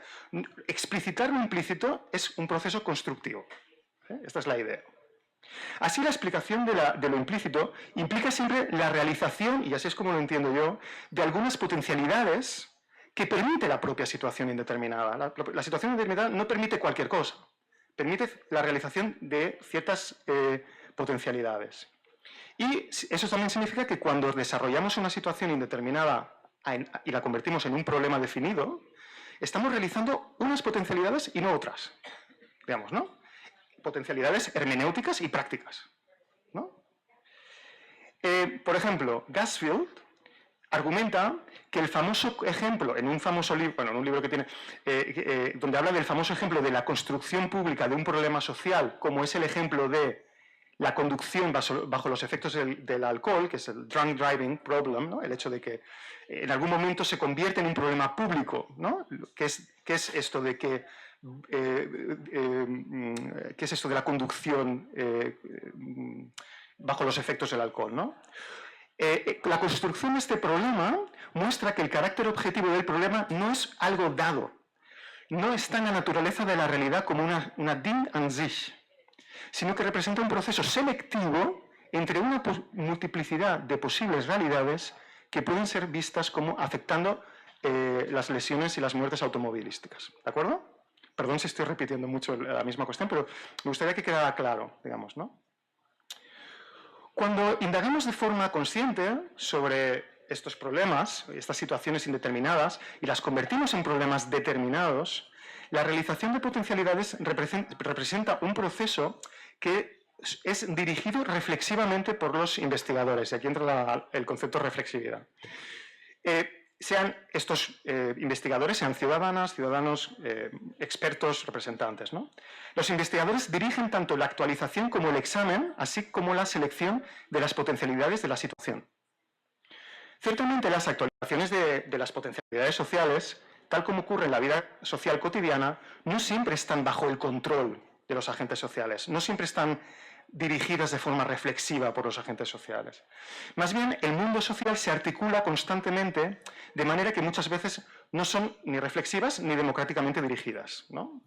explicitar lo implícito es un proceso constructivo. Esta es la idea. Así, la explicación de lo implícito implica siempre la realización, y así es como lo entiendo yo, de algunas potencialidades que permite la propia situación indeterminada. La situación indeterminada no permite cualquier cosa, permite la realización de ciertas potencialidades. Y eso también significa que cuando desarrollamos una situación indeterminada y la convertimos en un problema definido, estamos realizando unas potencialidades y no otras, digamos, ¿no? Potencialidades hermenéuticas y prácticas, ¿no? Por ejemplo, Gassfield argumenta que el famoso ejemplo, en un famoso libro, bueno, en un libro que tiene, donde habla del famoso ejemplo de la construcción pública de un problema social, como es el ejemplo de la conducción bajo los efectos del alcohol, que es el drunk driving problem, ¿no? El hecho de que en algún momento se convierte en un problema público, ¿no? ¿Qué es esto de que ¿qué es esto de la conducción bajo los efectos del alcohol, ¿no? La construcción de este problema muestra que el carácter objetivo del problema no es algo dado, no está en la naturaleza de la realidad como una Ding an sich, sino que representa un proceso selectivo entre una multiplicidad de posibles realidades que pueden ser vistas como afectando las lesiones y las muertes automovilísticas. ¿De acuerdo? Perdón si estoy repitiendo mucho la misma cuestión, pero me gustaría que quedara claro, digamos, ¿no? Cuando indagamos de forma consciente sobre estos problemas, estas situaciones indeterminadas, y las convertimos en problemas determinados, la realización de potencialidades representa un proceso que es dirigido reflexivamente por los investigadores, y aquí entra el concepto de reflexividad. Sean estos investigadores, sean ciudadanos, expertos, representantes, ¿no? Los investigadores dirigen tanto la actualización como el examen, así como la selección de las potencialidades de la situación. Ciertamente, las actualizaciones de las potencialidades sociales, tal como ocurre en la vida social cotidiana, no siempre están bajo el control de los agentes sociales, no siempre están dirigidas de forma reflexiva por los agentes sociales. Más bien, el mundo social se articula constantemente de manera que muchas veces no son ni reflexivas ni democráticamente dirigidas, ¿no?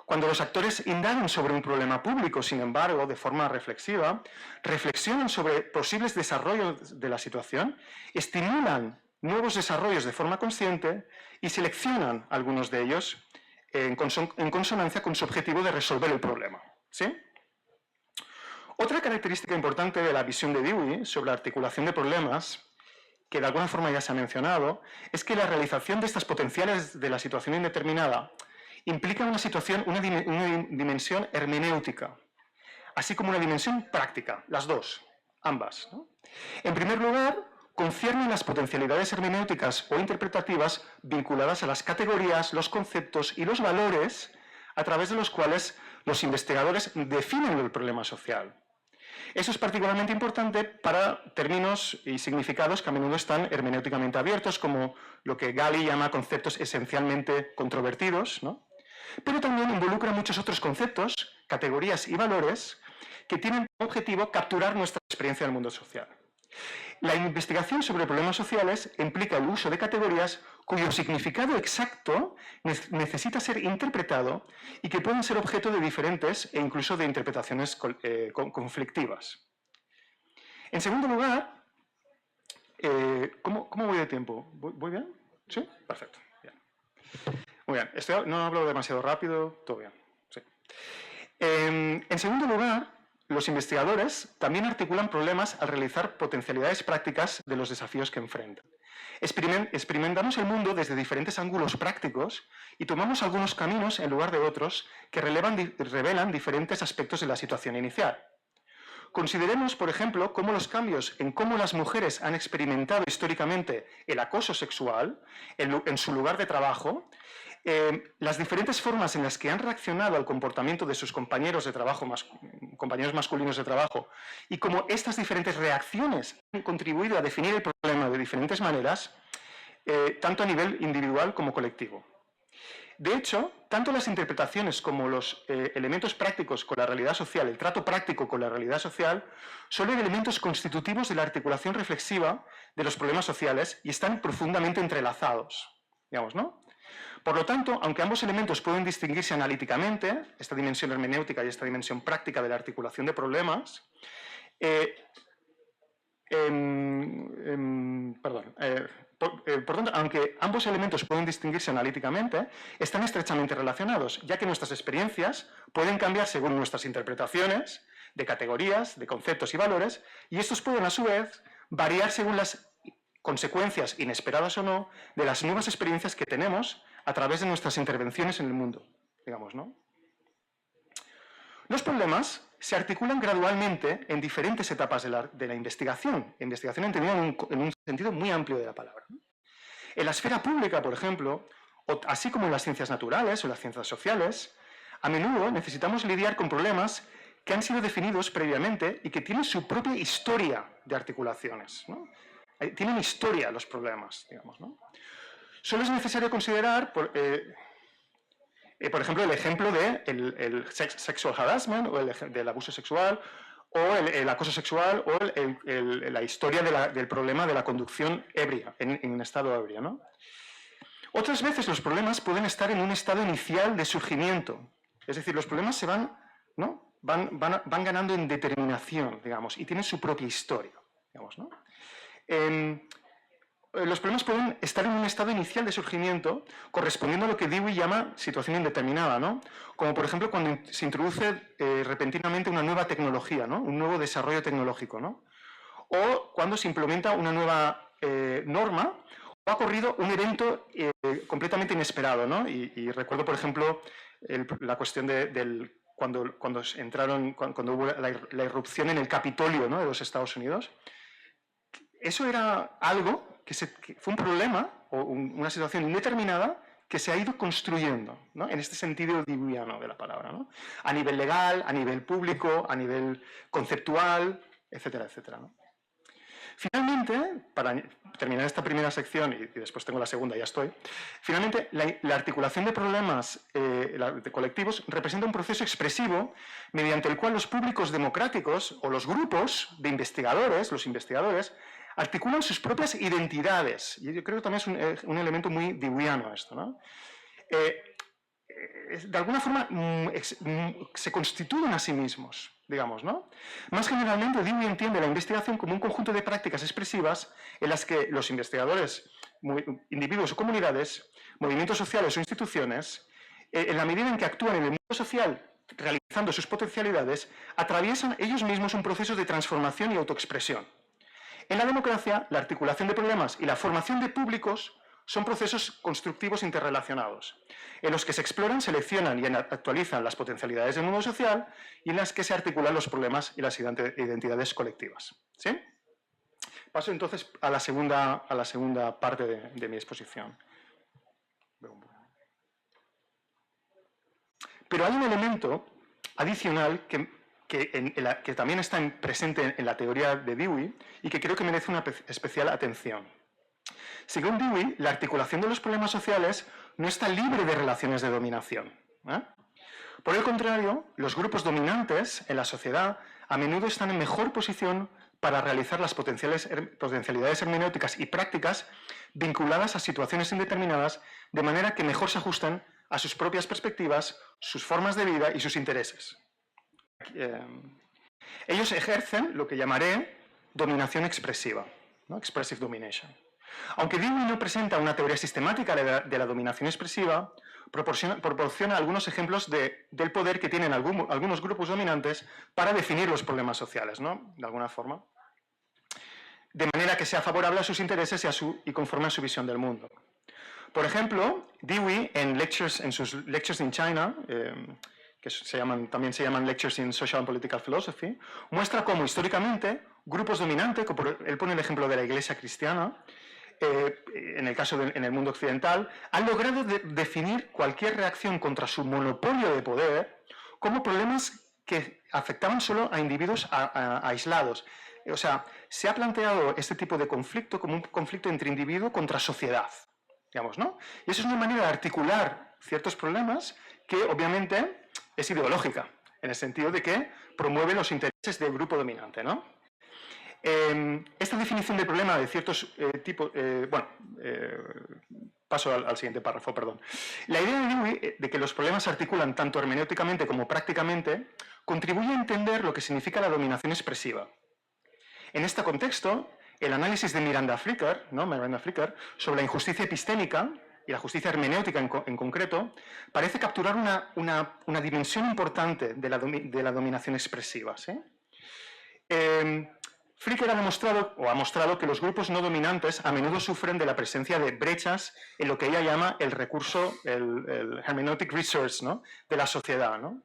Cuando los actores indagan sobre un problema público, sin embargo, de forma reflexiva, reflexionan sobre posibles desarrollos de la situación, estimulan nuevos desarrollos de forma consciente y seleccionan algunos de ellos en consonancia con su objetivo de resolver el problema, ¿sí? Otra característica importante de la visión de Dewey sobre la articulación de problemas, que de alguna forma ya se ha mencionado, es que la realización de estas potenciales de la situación indeterminada implica una dimensión hermenéutica, así como una dimensión práctica, las dos, ambas, ¿no? En primer lugar, conciernen las potencialidades hermenéuticas o interpretativas vinculadas a las categorías, los conceptos y los valores a través de los cuales los investigadores definen el problema social. Eso es particularmente importante para términos y significados que a menudo están hermenéuticamente abiertos, como lo que Galli llama conceptos esencialmente controvertidos, ¿no? Pero también involucra muchos otros conceptos, categorías y valores que tienen como objetivo capturar nuestra experiencia del mundo social. La investigación sobre problemas sociales implica el uso de categorías cuyo significado exacto necesita ser interpretado y que pueden ser objeto de diferentes e incluso de interpretaciones conflictivas. En segundo lugar, ¿cómo voy de tiempo? ¿Voy bien? ¿Sí? Perfecto. Bien. Muy bien. No hablo demasiado rápido, todo bien. Sí. En segundo lugar, los investigadores también articulan problemas al realizar potencialidades prácticas de los desafíos que enfrentan. Experimentamos el mundo desde diferentes ángulos prácticos y tomamos algunos caminos en lugar de otros que revelan diferentes aspectos de la situación inicial. Consideremos, por ejemplo, cómo los cambios en cómo las mujeres han experimentado históricamente el acoso sexual en su lugar de trabajo, las diferentes formas en las que han reaccionado al comportamiento de sus compañeros de trabajo, compañeros masculinos de trabajo, y cómo estas diferentes reacciones han contribuido a definir el problema de diferentes maneras, tanto a nivel individual como colectivo. De hecho, tanto las interpretaciones como los elementos prácticos con la realidad social, el trato práctico con la realidad social, son elementos constitutivos de la articulación reflexiva de los problemas sociales y están profundamente entrelazados, digamos, ¿no? Por lo tanto, aunque ambos elementos pueden distinguirse analíticamente, esta dimensión hermenéutica y esta dimensión práctica de la articulación de problemas, por tanto, aunque ambos elementos pueden distinguirse analíticamente, están estrechamente relacionados, ya que nuestras experiencias pueden cambiar según nuestras interpretaciones de categorías, de conceptos y valores, y estos pueden, a su vez, variar según las consecuencias, inesperadas o no, de las nuevas experiencias que tenemos a través de nuestras intervenciones en el mundo, digamos, ¿no? Los problemas se articulan gradualmente en diferentes etapas de la investigación entendida en un sentido muy amplio de la palabra. En la esfera pública, por ejemplo, así como en las ciencias naturales o las ciencias sociales, a menudo necesitamos lidiar con problemas que han sido definidos previamente y que tienen su propia historia de articulaciones, ¿no? Tienen historia los problemas, digamos, ¿no? Solo es necesario considerar, por ejemplo, el ejemplo del sexual harassment o del abuso sexual o el acoso sexual o la historia del problema de la conducción ebria, en un estado ebrio, ¿no? Otras veces los problemas pueden estar en un estado inicial de surgimiento, es decir, los problemas se van, ¿no? van ganando en determinación, digamos, y tienen su propia historia, digamos, ¿no? Los problemas pueden estar en un estado inicial de surgimiento correspondiendo a lo que Dewey llama situación indeterminada, ¿no? Como por ejemplo cuando se introduce repentinamente una nueva tecnología, ¿no? Un nuevo desarrollo tecnológico, ¿no? O cuando se implementa una nueva norma o ha ocurrido un evento completamente inesperado, ¿no? Y recuerdo, por ejemplo, la cuestión cuando hubo la irrupción en el Capitolio, ¿no? De los Estados Unidos. Eso era algo que fue un problema o una situación indeterminada que se ha ido construyendo, ¿no? En este sentido deweyiano de la palabra, ¿no? A nivel legal, a nivel público, a nivel conceptual, etcétera, etcétera, ¿no? Finalmente, para terminar esta primera sección, y después tengo la segunda, ya estoy, finalmente la articulación de problemas de colectivos representa un proceso expresivo mediante el cual los públicos democráticos o los grupos de investigadores, los investigadores, articulan sus propias identidades. Y yo creo que también es un elemento muy deweyiano esto, ¿no? De alguna forma se constituyen a sí mismos, digamos, ¿no? Más generalmente, Dewey entiende la investigación como un conjunto de prácticas expresivas en las que los investigadores, individuos o comunidades, movimientos sociales o instituciones, en la medida en que actúan en el mundo social realizando sus potencialidades, atraviesan ellos mismos un proceso de transformación y autoexpresión. En la democracia, la articulación de problemas y la formación de públicos son procesos constructivos interrelacionados, en los que se exploran, seleccionan y actualizan las potencialidades del mundo social y en las que se articulan los problemas y las identidades colectivas. ¿Sí? Paso entonces a la segunda parte de mi exposición. Pero hay un elemento adicional que también está presente en la teoría de Dewey y que creo que merece una especial atención. Según Dewey, la articulación de los problemas sociales no está libre de relaciones de dominación, ¿eh? Por el contrario, los grupos dominantes en la sociedad a menudo están en mejor posición para realizar las potencialidades hermenéuticas y prácticas vinculadas a situaciones indeterminadas, de manera que mejor se ajustan a sus propias perspectivas, sus formas de vida y sus intereses. Ellos ejercen lo que llamaré dominación expresiva, ¿no? Expressive domination. Aunque Dewey no presenta una teoría sistemática de la dominación expresiva, proporciona algunos ejemplos del poder que tienen algunos grupos dominantes para definir los problemas sociales, ¿no? De alguna forma. de manera que sea favorable a sus intereses y conforme a su visión del mundo. Por ejemplo, Dewey en sus Lectures in China, que también se llaman Lectures in Social and Political Philosophy, muestra cómo históricamente grupos dominantes, como él pone el ejemplo de la Iglesia cristiana, en el caso en el mundo occidental, han logrado definir cualquier reacción contra su monopolio de poder como problemas que afectaban solo a individuos aislados. O sea, se ha planteado este tipo de conflicto como un conflicto entre individuo contra sociedad, digamos, ¿no? Y eso es una manera de articular ciertos problemas que obviamente es ideológica, en el sentido de que promueve los intereses del grupo dominante, ¿no? Esta definición del problema de ciertos tipos... paso al siguiente párrafo, perdón. La idea de Dewey de que los problemas se articulan tanto hermenéuticamente como prácticamente contribuye a entender lo que significa la dominación expresiva. En este contexto, el análisis de Miranda Fricker sobre la injusticia epistémica y la justicia hermenéutica en concreto, parece capturar una dimensión importante de la dominación expresiva, ¿sí? Fricker ha mostrado que los grupos no dominantes a menudo sufren de la presencia de brechas en lo que ella llama el recurso, el hermeneutic resource, ¿no?, de la sociedad, ¿no?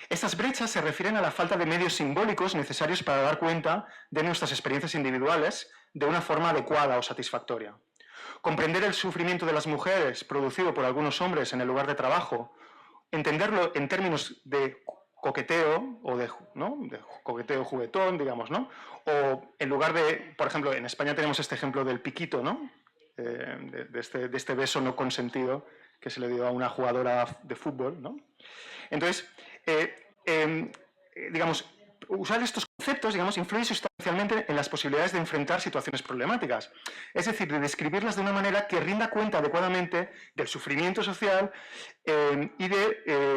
Estas brechas se refieren a la falta de medios simbólicos necesarios para dar cuenta de nuestras experiencias individuales de una forma adecuada o satisfactoria. Comprender el sufrimiento de las mujeres producido por algunos hombres en el lugar de trabajo, entenderlo en términos de coqueteo, o de coqueteo juguetón, digamos, ¿no? O en lugar de, por ejemplo, en España tenemos este ejemplo del piquito, ¿no? De este beso no consentido que se le dio a una jugadora de fútbol, ¿no? Entonces, digamos, usar estos conceptos, digamos, influye sustancialmente en las posibilidades de enfrentar situaciones problemáticas. Es decir, de describirlas de una manera que rinda cuenta adecuadamente del sufrimiento social y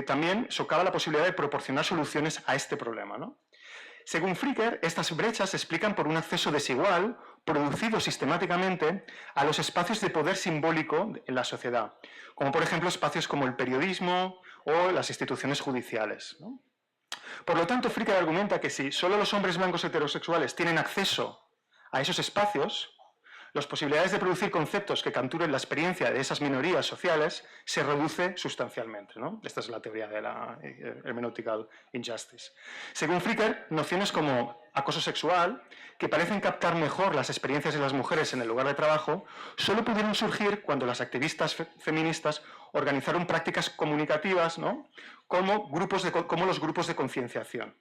también socava la posibilidad de proporcionar soluciones a este problema, ¿no? Según Fricker, estas brechas se explican por un acceso desigual, producido sistemáticamente, a los espacios de poder simbólico en la sociedad, como por ejemplo espacios como el periodismo o las instituciones judiciales, ¿no? Por lo tanto, Fricker argumenta que si solo los hombres blancos heterosexuales tienen acceso a esos espacios, las posibilidades de producir conceptos que capturen la experiencia de esas minorías sociales se reduce sustancialmente, ¿no? Esta es la teoría de la hermeneutical injustice. Según Fricker, nociones como acoso sexual, que parecen captar mejor las experiencias de las mujeres en el lugar de trabajo, solo pudieron surgir cuando las activistas feministas organizaron prácticas comunicativas, ¿no?, como los grupos de concienciación.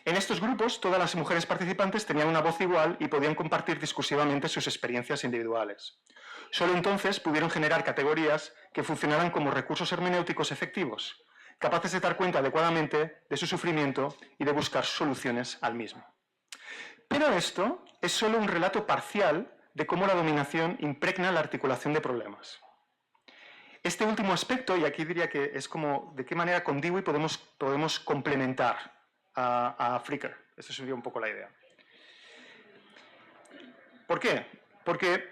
En estos grupos, todas las mujeres participantes tenían una voz igual y podían compartir discursivamente sus experiencias individuales. Solo entonces pudieron generar categorías que funcionaran como recursos hermenéuticos efectivos, capaces de dar cuenta adecuadamente de su sufrimiento y de buscar soluciones al mismo. Pero esto es solo un relato parcial de cómo la dominación impregna la articulación de problemas. Este último aspecto, y aquí diría que es como de qué manera con Dewey podemos complementar a Fricker. Esa sería un poco la idea. ¿Por qué? Porque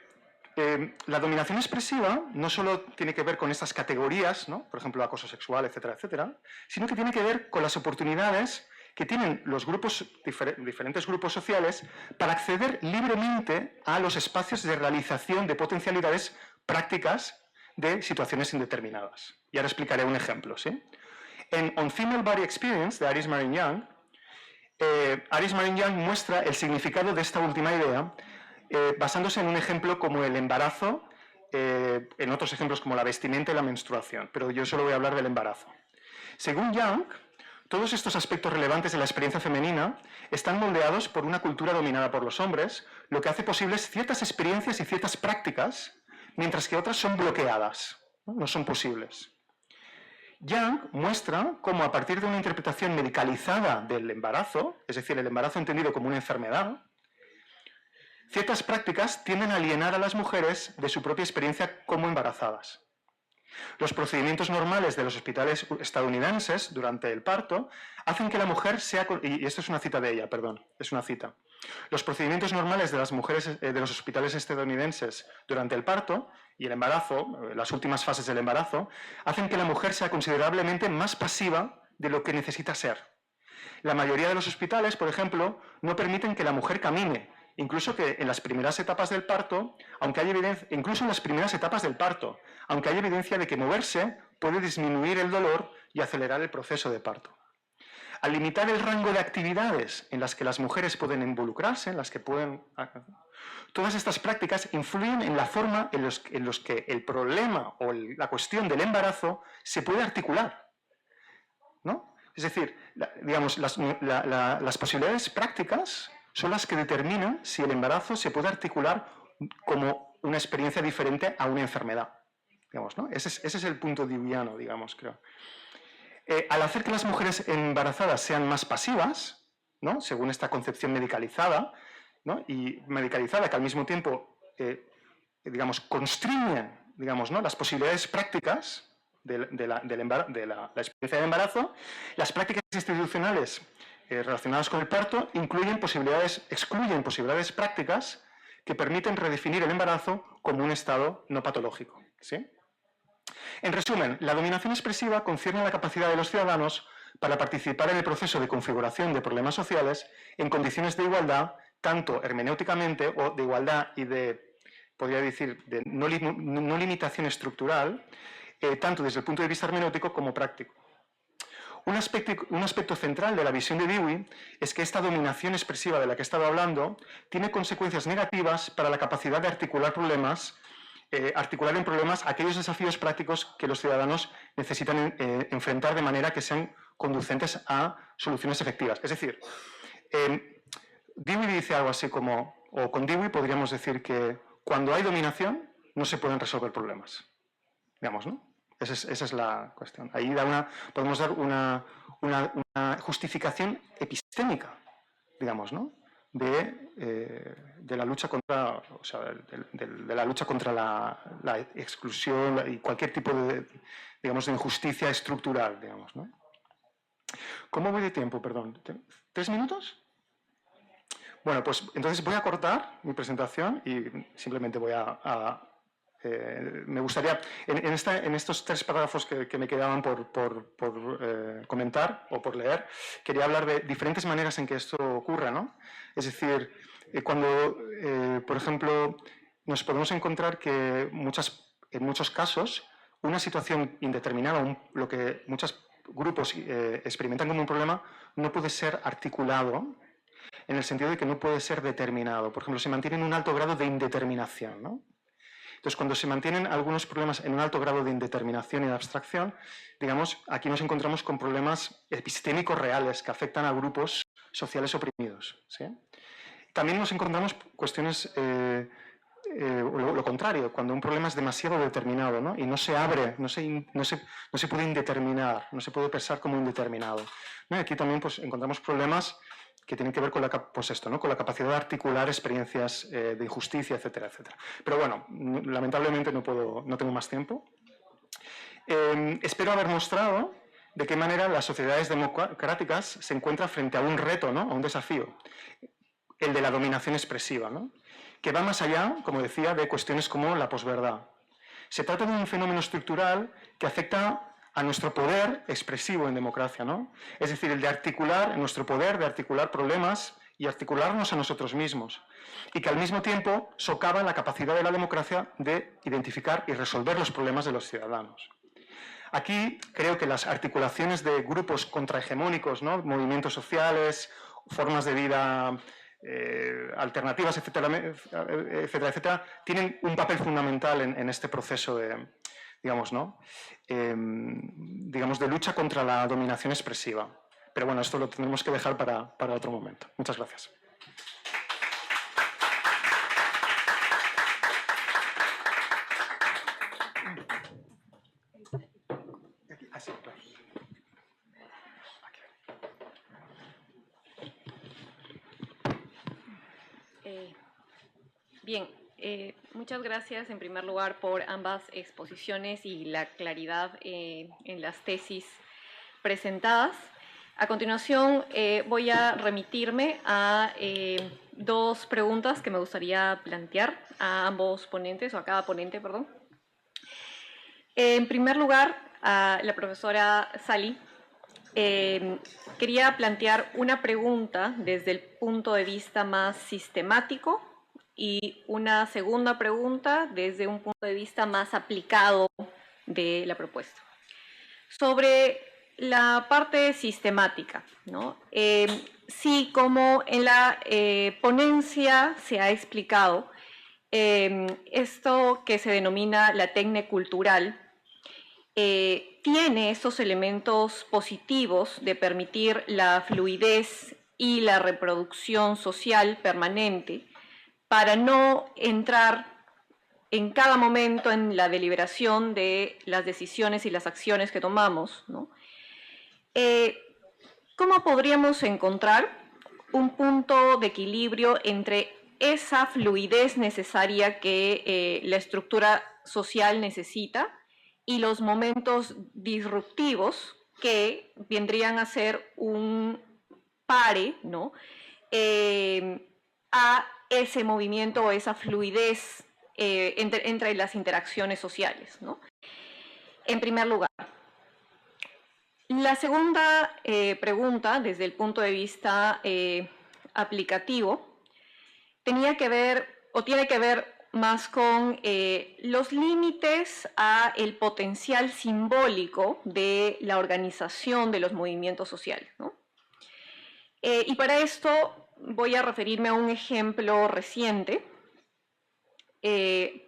la dominación expresiva no solo tiene que ver con estas categorías, ¿no?, por ejemplo, acoso sexual, etcétera, etcétera, sino que tiene que ver con las oportunidades que tienen los diferentes grupos sociales para acceder libremente a los espacios de realización de potencialidades prácticas de situaciones indeterminadas. Y ahora explicaré un ejemplo, ¿sí? En On Female Body Experience, de Iris Marin Young, Iris Marin Young muestra el significado de esta última idea basándose en un ejemplo como el embarazo, en otros ejemplos como la vestimenta y la menstruación, pero yo solo voy a hablar del embarazo. Según Young, todos estos aspectos relevantes de la experiencia femenina están moldeados por una cultura dominada por los hombres, lo que hace posibles ciertas experiencias y ciertas prácticas, mientras que otras son bloqueadas, no son posibles. Young muestra cómo a partir de una interpretación medicalizada del embarazo, es decir, el embarazo entendido como una enfermedad, ciertas prácticas tienden a alienar a las mujeres de su propia experiencia como embarazadas. Los procedimientos normales de los hospitales estadounidenses durante el parto hacen que la mujer sea... Y esto es una cita de ella, perdón, es una cita. Los procedimientos normales de las mujeres de los hospitales estadounidenses durante el parto y el embarazo, las últimas fases del embarazo, hacen que la mujer sea considerablemente más pasiva de lo que necesita ser. La mayoría de los hospitales, por ejemplo, no permiten que la mujer camine incluso que en las primeras etapas del parto, aunque hay evidencia, incluso en las primeras etapas del parto, aunque hay evidencia de que moverse puede disminuir el dolor y acelerar el proceso de parto. Al limitar el rango de actividades en las que las mujeres pueden involucrarse, en las que pueden... Todas estas prácticas influyen en la forma en los que el problema o la cuestión del embarazo se puede articular, ¿no? Es decir, digamos, las posibilidades prácticas son las que determinan si el embarazo se puede articular como una experiencia diferente a una enfermedad. Digamos, ¿no? Ese es el punto dewiano, digamos, creo. Al hacer que las mujeres embarazadas sean más pasivas, ¿no? Según esta concepción medicalizada, ¿no? Y medicalizada que al mismo tiempo, digamos, constriñe, digamos, ¿no? Las posibilidades prácticas de la experiencia de embarazo, las prácticas institucionales relacionadas con el parto excluyen posibilidades prácticas que permiten redefinir el embarazo como un estado no patológico, ¿sí? En resumen, la dominación expresiva concierne la capacidad de los ciudadanos para participar en el proceso de configuración de problemas sociales en condiciones de igualdad, tanto hermenéuticamente o de igualdad y de, podría decir, de no limitación estructural, tanto desde el punto de vista hermenéutico como práctico. Un aspecto central de la visión de Dewey es que esta dominación expresiva de la que he estado hablando tiene consecuencias negativas para la capacidad de articular en problemas aquellos desafíos prácticos que los ciudadanos necesitan enfrentar de manera que sean conducentes a soluciones efectivas. Es decir, Dewey dice algo así como, o con Dewey podríamos decir que cuando hay dominación no se pueden resolver problemas. Digamos, ¿no? Esa es la cuestión. Ahí podemos dar una justificación epistémica, digamos, ¿no? De la lucha contra, o sea, de la lucha contra la exclusión y cualquier tipo de, digamos, de injusticia estructural, digamos, ¿no? ¿Cómo voy de tiempo? Perdón. ¿3 minutos? Bueno, pues entonces voy a cortar mi presentación y simplemente voy me gustaría, en estos 3 párrafos que me quedaban por comentar o por leer, quería hablar de diferentes maneras en que esto ocurra, ¿no? Es decir, cuando, por ejemplo, nos podemos encontrar que en muchos casos una situación indeterminada, lo que muchos grupos experimentan como un problema, no puede ser articulado en el sentido de que no puede ser determinado. Por ejemplo, se mantiene en un alto grado de indeterminación, ¿no? Entonces, cuando se mantienen algunos problemas en un alto grado de indeterminación y de abstracción, digamos, aquí nos encontramos con problemas epistémicos reales que afectan a grupos sociales oprimidos, ¿sí? También nos encontramos cuestiones, lo contrario, cuando un problema es demasiado determinado, ¿no? Y no se abre, no se puede indeterminar, no se puede pensar como indeterminado, ¿no? Y aquí también pues, encontramos problemas que tienen que ver con con la capacidad de articular experiencias de injusticia, etcétera, etcétera. Pero bueno, lamentablemente no tengo más tiempo. Espero haber mostrado de qué manera las sociedades democráticas se encuentran frente a un reto, ¿no? A un desafío, el de la dominación expresiva, ¿no? Que va más allá, como decía, de cuestiones como la posverdad. Se trata de un fenómeno estructural que afecta a nuestro poder expresivo en democracia, ¿no? Es decir, el de articular, nuestro poder de articular problemas y articularnos a nosotros mismos, y que al mismo tiempo socava la capacidad de la democracia de identificar y resolver los problemas de los ciudadanos. Aquí creo que las articulaciones de grupos contrahegemónicos, ¿no? Movimientos sociales, formas de vida alternativas, etcétera, etcétera, etcétera, tienen un papel fundamental en este proceso de, digamos, ¿no? Digamos, de lucha contra la dominación expresiva. Pero bueno, esto lo tendremos que dejar para otro momento. Muchas gracias. Bien, muchas gracias en primer lugar por ambas exposiciones y la claridad en las tesis presentadas. A continuación voy a remitirme a 2 preguntas que me gustaría plantear a ambos ponentes, o a cada ponente, perdón. En primer lugar, a la profesora Sally, quería plantear una pregunta desde el punto de vista más sistemático y una segunda pregunta desde un punto de vista más aplicado de la propuesta. Sobre la parte sistemática, ¿no? Sí, como en la ponencia se ha explicado, esto que se denomina la técnica cultural tiene estos elementos positivos de permitir la fluidez y la reproducción social permanente para no entrar en cada momento en la deliberación de las decisiones y las acciones que tomamos, ¿no? ¿Cómo podríamos encontrar un punto de equilibrio entre esa fluidez necesaria que la estructura social necesita y los momentos disruptivos que vendrían a ser un pare, ¿no? A ese movimiento o esa fluidez entre las interacciones sociales, ¿no? En primer lugar. La segunda pregunta, desde el punto de vista aplicativo, tiene que ver más con los límites a el potencial simbólico de la organización de los movimientos sociales, ¿no? Y para esto voy a referirme a un ejemplo reciente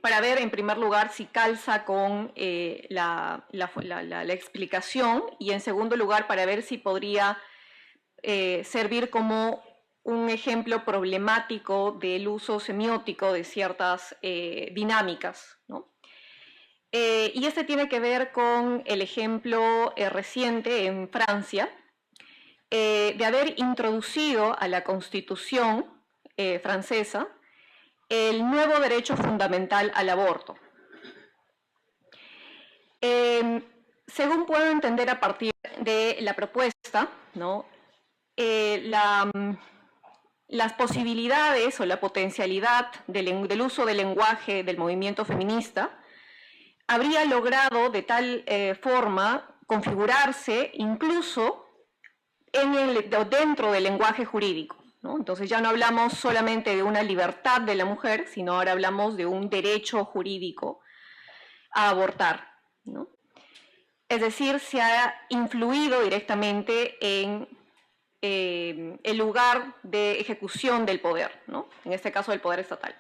para ver en primer lugar si calza con la explicación y en segundo lugar para ver si podría servir como un ejemplo problemático del uso semiótico de ciertas dinámicas, ¿no? Y este tiene que ver con el ejemplo reciente en Francia de haber introducido a la Constitución francesa el nuevo derecho fundamental al aborto. Según puedo entender a partir de la propuesta, ¿no? Las posibilidades o la potencialidad del uso del lenguaje del movimiento feminista habría logrado de tal forma configurarse incluso dentro del lenguaje jurídico, ¿no? Entonces ya no hablamos solamente de una libertad de la mujer, sino ahora hablamos de un derecho jurídico a abortar, ¿no? Es decir, se ha influido directamente en el lugar de ejecución del poder, ¿no? En este caso del poder estatal.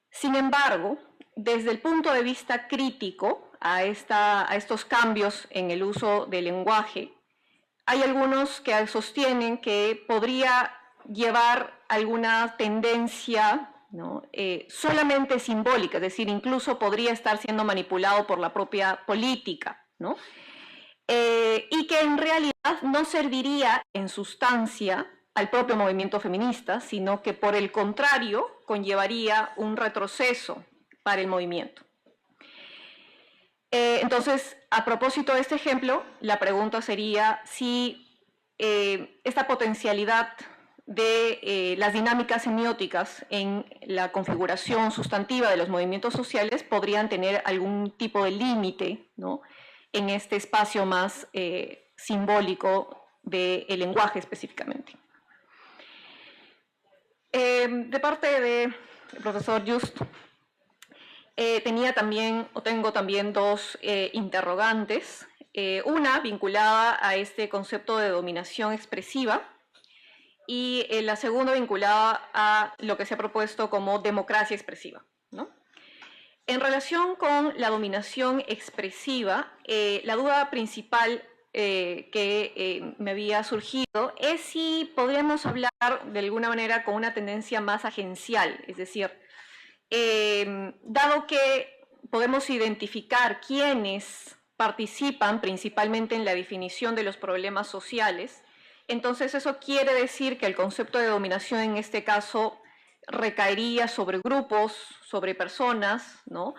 Sin embargo, desde el punto de vista crítico a estos cambios en el uso del lenguaje, hay algunos que sostienen que podría llevar alguna tendencia, ¿no? Solamente simbólica, es decir, incluso podría estar siendo manipulado por la propia política, ¿no? Y que en realidad no serviría en sustancia al propio movimiento feminista, sino que por el contrario conllevaría un retroceso para el movimiento. Entonces, a propósito de este ejemplo, la pregunta sería si esta potencialidad de las dinámicas semióticas en la configuración sustantiva de los movimientos sociales podrían tener algún tipo de límite, ¿no? En este espacio más simbólico del lenguaje específicamente. De parte del profesor Just, tengo también dos interrogantes. Una vinculada a este concepto de dominación expresiva y la segunda vinculada a lo que se ha propuesto como democracia expresiva, ¿no? En relación con la dominación expresiva, la duda principal que me había surgido es si podríamos hablar de alguna manera con una tendencia más agencial, es decir, dado que podemos identificar quiénes participan principalmente en la definición de los problemas sociales, entonces eso quiere decir que el concepto de dominación en este caso recaería sobre grupos, sobre personas, ¿no?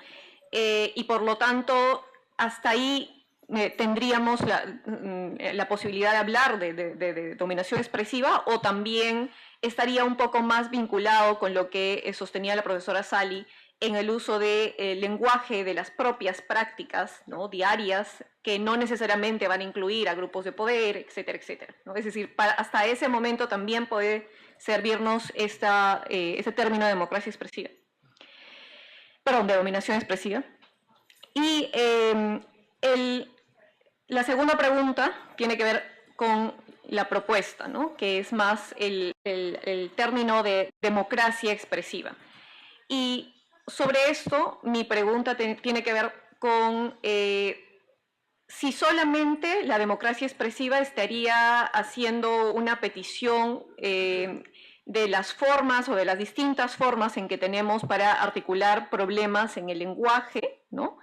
Y por lo tanto, hasta ahí tendríamos la posibilidad de hablar de dominación expresiva o también estaría un poco más vinculado con lo que sostenía la profesora Sally en el uso de lenguaje de las propias prácticas, ¿no?, diarias, que no necesariamente van a incluir a grupos de poder, etcétera, etcétera, ¿no? Es decir, hasta ese momento también puede servirnos este término de democracia expresiva. Perdón, de dominación expresiva. Y la segunda pregunta tiene que ver con la propuesta, ¿no?, que es más el término de democracia expresiva. Y sobre esto, mi pregunta tiene que ver con si solamente la democracia expresiva estaría haciendo una petición de las formas o de las distintas formas en que tenemos para articular problemas en el lenguaje, ¿no?,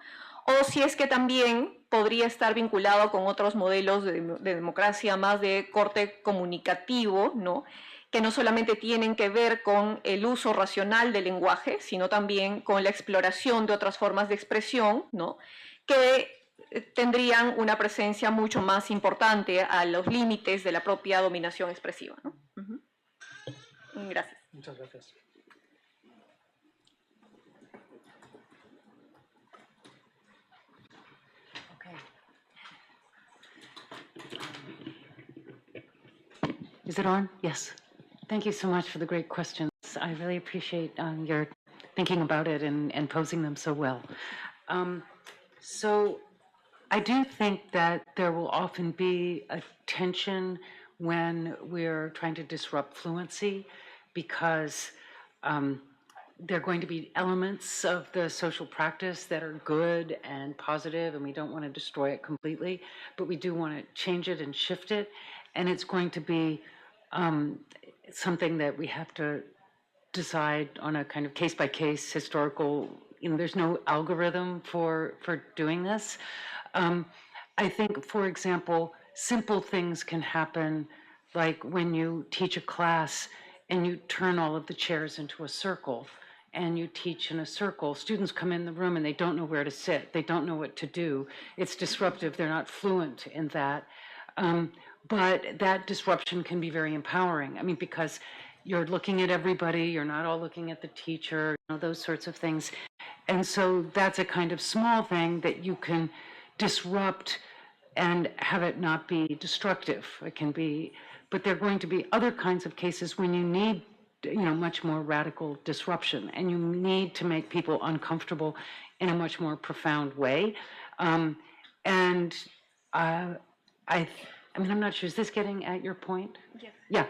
o si es que también podría estar vinculado con otros modelos de democracia más de corte comunicativo, ¿no?, que no solamente tienen que ver con el uso racional del lenguaje, sino también con la exploración de otras formas de expresión, ¿no?, que tendrían una presencia mucho más importante a los límites de la propia dominación expresiva, ¿no? Gracias. Muchas gracias. Is it on? Yes. Thank you so much for the great questions. I really appreciate your thinking about it and posing them so well. So I do think that there will often be a tension when we're trying to disrupt fluency because there are going to be elements of the social practice that are good and positive, and we don't want to destroy it completely, but we do want to change it and shift it. And it's going to be something that we have to decide on a kind of case-by-case historical, there's no algorithm for doing this. I think, for example, simple things can happen, like when you teach a class and you turn all of the chairs into a circle and you teach in a circle. Students come in the room and they don't know where to sit. They don't know what to do. It's disruptive. They're not fluent in that. But that disruption can be very empowering. I mean, because you're looking at everybody, you're not all looking at the teacher, those sorts of things. And so that's a kind of small thing that you can disrupt and have it not be destructive. It can be, but there are going to be other kinds of cases when you need, much more radical disruption, and you need to make people uncomfortable in a much more profound way. I'm not sure, is this getting at your point? Yes. Yeah,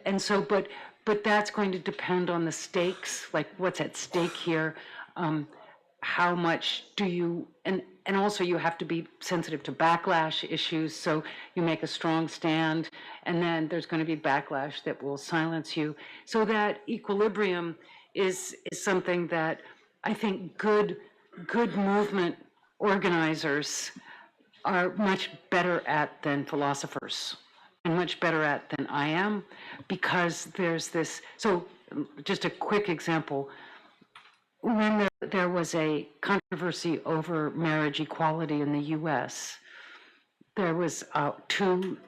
and so, but that's going to depend on the stakes, like what's at stake here. How much do you, and also you have to be sensitive to backlash issues, so you make a strong stand, and then there's going to be backlash that will silence you. So that equilibrium is something that I think good movement organizers are much better at than philosophers, and much better at than I am, because there's this, so just a quick example. When there was a controversy over marriage equality in the U.S., there was two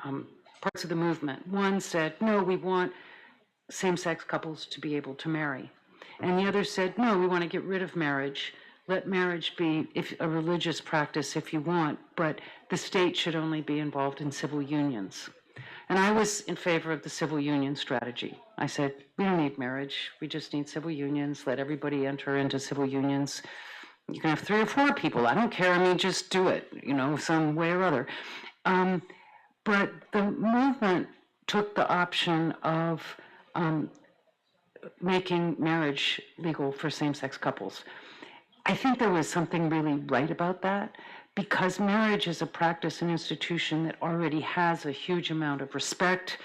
parts of the movement. One said, no, we want same-sex couples to be able to marry. And the other said, no, we want to get rid of marriage. Let marriage be a religious practice if you want, but the state should only be involved in civil unions. And I was in favor of the civil union strategy. I said, we don't need marriage. We just need civil unions. Let everybody enter into civil unions. You can have 3 or 4 people. I don't care. I mean, just do it, some way or other. But the movement took the option of making marriage legal for same-sex couples. I think there was something really right about that, because marriage is a practice and institution that already has a huge amount of respect.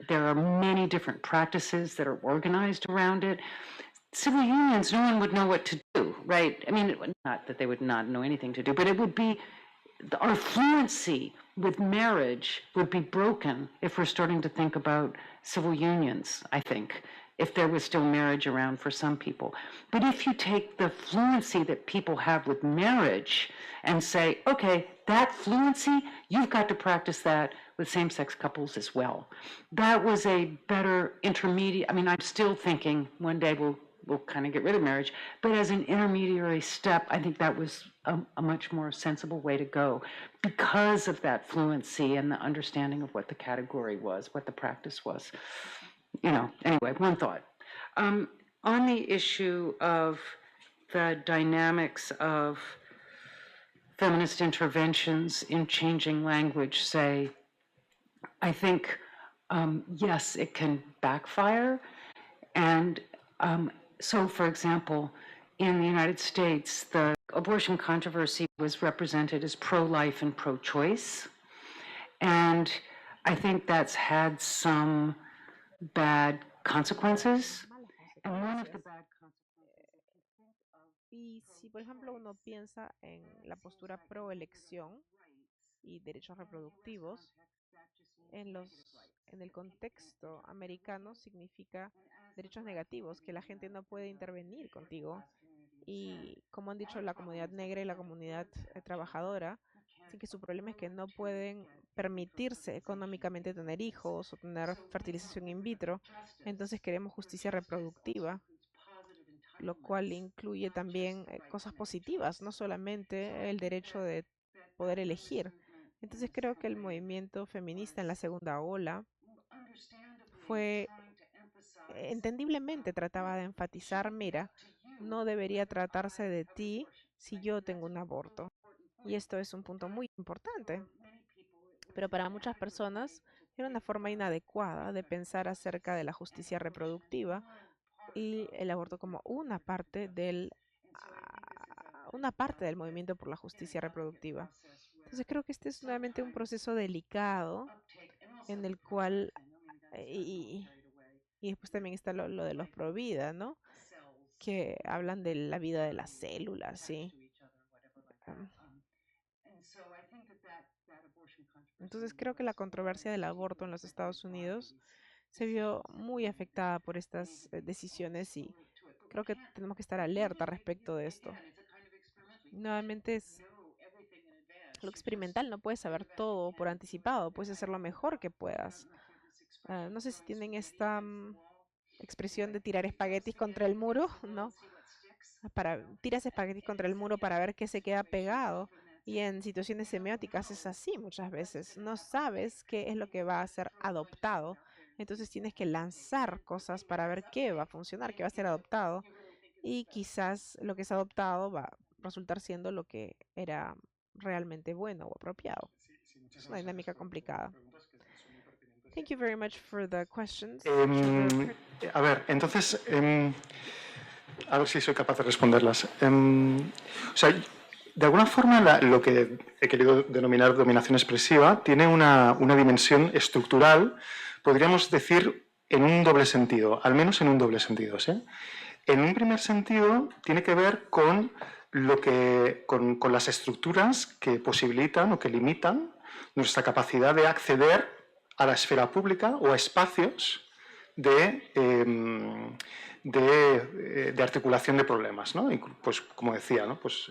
There are many different practices that are organized around it. Civil unions, no one would know what to do, right? I mean, not that they would not know anything to do, but it would be, our fluency with marriage would be broken if we're starting to think about civil unions, I think, if there was still marriage around for some people. But if you take the fluency that people have with marriage and say, okay, that fluency, you've got to practice that with same-sex couples as well. That was a better intermediate, I mean, I'm still thinking one day we'll we'll kind of get rid of marriage. But as an intermediary step, I think that was a much more sensible way to go because of that fluency and the understanding of what the category was, what the practice was. You know, anyway, one thought. On the issue of the dynamics of feminist interventions in changing language, say, I think, yes, it can backfire. And so, for example, in the United States, the abortion controversy was represented as pro-life and pro-choice. And I think that's had some bad consequences. And one of the bad Y si, por ejemplo, uno piensa en la postura pro elección y derechos reproductivos, en el contexto americano significa derechos negativos, que la gente no puede intervenir contigo. Y como han dicho la comunidad negra y la comunidad trabajadora, así que su problema es que no pueden permitirse económicamente tener hijos o tener fertilización in vitro. Entonces queremos justicia reproductiva, lo cual incluye también cosas positivas, no solamente el derecho de poder elegir. Entonces creo que el movimiento feminista en la segunda ola fue, entendiblemente trataba de enfatizar, mira, no debería tratarse de ti si yo tengo un aborto. Y esto es un punto muy importante. Pero para muchas personas era una forma inadecuada de pensar acerca de la justicia reproductiva y el aborto como una parte del movimiento por la justicia reproductiva. Entonces creo que este es nuevamente un proceso delicado en el cual, y después también está lo de los pro vida, ¿no? Que hablan de la vida de las células, ¿sí? Am, Entonces creo que la controversia del aborto en los Estados Unidos se vio muy afectada por estas decisiones y creo que tenemos que estar alerta respecto de esto. Nuevamente es lo experimental, no puedes saber todo por anticipado, puedes hacer lo mejor que puedas. No sé si tienen esta expresión de tirar espaguetis contra el muro, ¿no? Tiras espaguetis contra el muro para ver qué se queda pegado. Y en situaciones semióticas es así muchas veces. No sabes qué es lo que va a ser adoptado. Entonces tienes que lanzar cosas para ver qué va a funcionar, qué va a ser adoptado. Y quizás lo que es adoptado va a resultar siendo lo que era realmente bueno o apropiado. Es una dinámica complicada. Thank you very much for the questions. A ver, entonces, a ver si soy capaz de responderlas. O sea, de alguna forma, lo que he querido denominar dominación expresiva tiene una dimensión estructural, podríamos decir, en un doble sentido, al menos en un doble sentido, ¿sí? En un primer sentido, tiene que ver con con las estructuras que posibilitan o que limitan nuestra capacidad de acceder a la esfera pública o a espacios de articulación de problemas, ¿no? Y, pues, como decía, ¿no? Pues,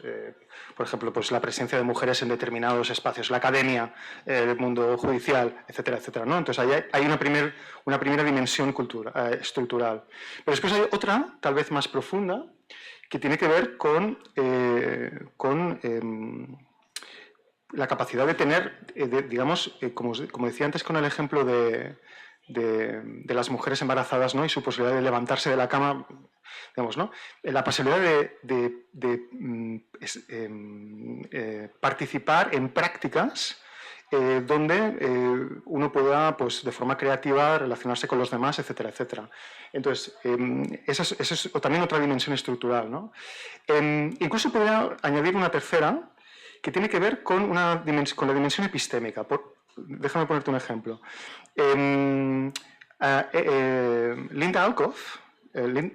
por ejemplo, pues la presencia de mujeres en determinados espacios, la academia, el mundo judicial, etcétera, etcétera, ¿no? Entonces ahí hay una primera dimensión estructural. Pero después hay otra, tal vez más profunda, que tiene que ver con la capacidad de tener, digamos, como decía antes con el ejemplo de las mujeres embarazadas, ¿no? Y su posibilidad de levantarse de la cama, digamos, ¿no? La posibilidad de participar en prácticas donde uno pueda, pues, de forma creativa relacionarse con los demás, etcétera, etcétera. Entonces, esa es también otra dimensión estructural, ¿no? Incluso podría añadir una tercera, que tiene que ver con la dimensión epistémica. Déjame ponerte un ejemplo.